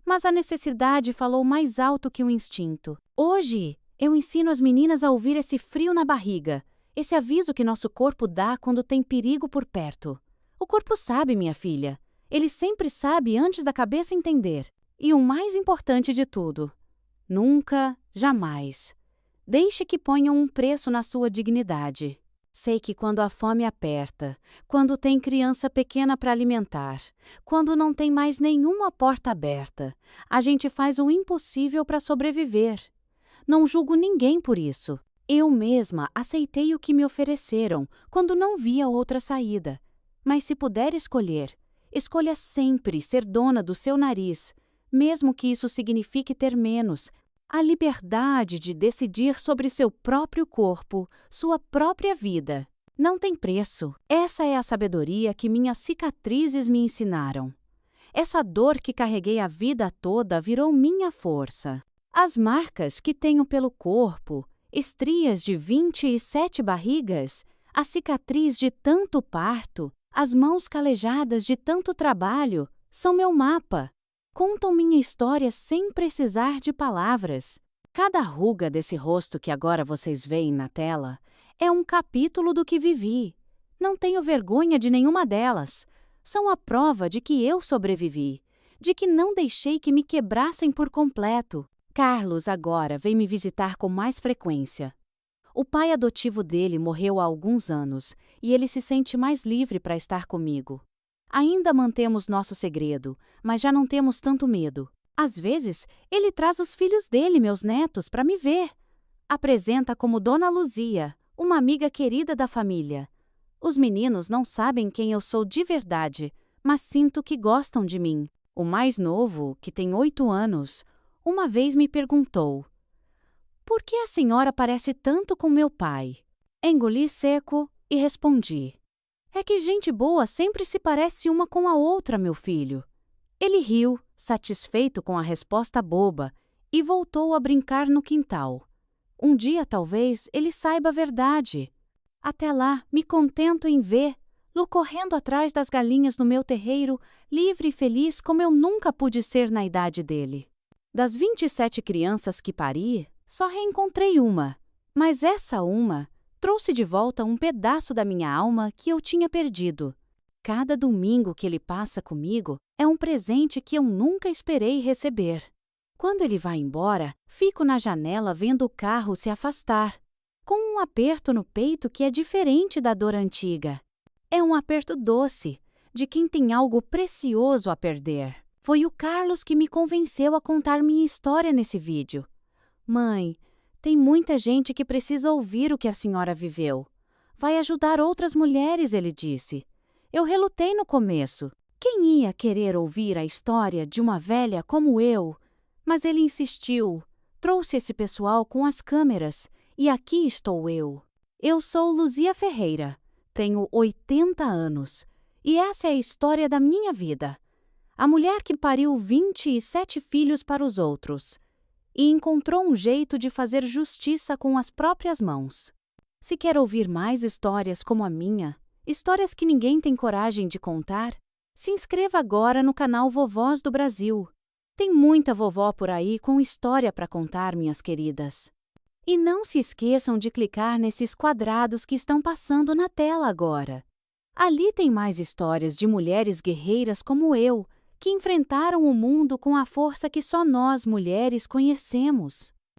Speaker 1: Mas a necessidade falou mais alto que o instinto. Hoje, eu ensino as meninas a ouvir esse frio na barriga, esse aviso que nosso corpo dá quando tem perigo por perto. O corpo sabe, minha filha. Ele sempre sabe antes da cabeça entender. E o mais importante de tudo: nunca, jamais, deixe que ponham um preço na sua dignidade. Sei que quando a fome aperta, quando tem criança pequena para alimentar, quando não tem mais nenhuma porta aberta, a gente faz o impossível para sobreviver. Não julgo ninguém por isso. Eu mesma aceitei o que me ofereceram quando não via outra saída. Mas se puder escolher, escolha sempre ser dona do seu nariz, mesmo que isso signifique ter menos. A liberdade de decidir sobre seu próprio corpo, sua própria vida. Não tem preço. Essa é a sabedoria que minhas cicatrizes me ensinaram. Essa dor que carreguei a vida toda virou minha força. As marcas que tenho pelo corpo, estrias de 27 barrigas, a cicatriz de tanto parto, as mãos calejadas de tanto trabalho, são meu mapa. Contam minha história sem precisar de palavras. Cada ruga desse rosto que agora vocês veem na tela é um capítulo do que vivi. Não tenho vergonha de nenhuma delas. São a prova de que eu sobrevivi, de que não deixei que me quebrassem por completo. Carlos agora vem me visitar com mais frequência. O pai adotivo dele morreu há alguns anos e ele se sente mais livre para estar comigo. Ainda mantemos nosso segredo, mas já não temos tanto medo. Às vezes, ele traz os filhos dele, meus netos, para me ver. Apresenta como Dona Luzia, uma amiga querida da família. Os meninos não sabem quem eu sou de verdade, mas sinto que gostam de mim. O mais novo, que tem 8 anos, uma vez me perguntou: por que a senhora parece tanto com meu pai? Engoli seco e respondi: é que gente boa sempre se parece uma com a outra, meu filho. Ele riu, satisfeito com a resposta boba, e voltou a brincar no quintal. Um dia, talvez, ele saiba a verdade. Até lá, me contento em vê-lo correndo atrás das galinhas no meu terreiro, livre e feliz como eu nunca pude ser na idade dele. Das 27 crianças que pari, só reencontrei uma, mas essa uma trouxe de volta um pedaço da minha alma que eu tinha perdido. Cada domingo que ele passa comigo é um presente que eu nunca esperei receber. Quando ele vai embora, fico na janela vendo o carro se afastar, com um aperto no peito que é diferente da dor antiga. É um aperto doce, de quem tem algo precioso a perder. Foi o Carlos que me convenceu a contar minha história nesse vídeo. Mãe, tem muita gente que precisa ouvir o que a senhora viveu. Vai ajudar outras mulheres, ele disse. Eu relutei no começo. Quem ia querer ouvir a história de uma velha como eu? Mas ele insistiu. Trouxe esse pessoal com as câmeras e aqui estou eu. Eu sou Luzia Ferreira. Tenho 80 anos. E essa é a história da minha vida. A mulher que pariu 27 filhos para os outros e encontrou um jeito de fazer justiça com as próprias mãos. Se quer ouvir mais histórias como a minha, histórias que ninguém tem coragem de contar, se inscreva agora no canal Vovós do Brasil. Tem muita vovó por aí com história para contar, minhas queridas. E não se esqueçam de clicar nesses quadrados que estão passando na tela agora. Ali tem mais histórias de mulheres guerreiras como eu, que enfrentaram o mundo com a força que só nós, mulheres, conhecemos.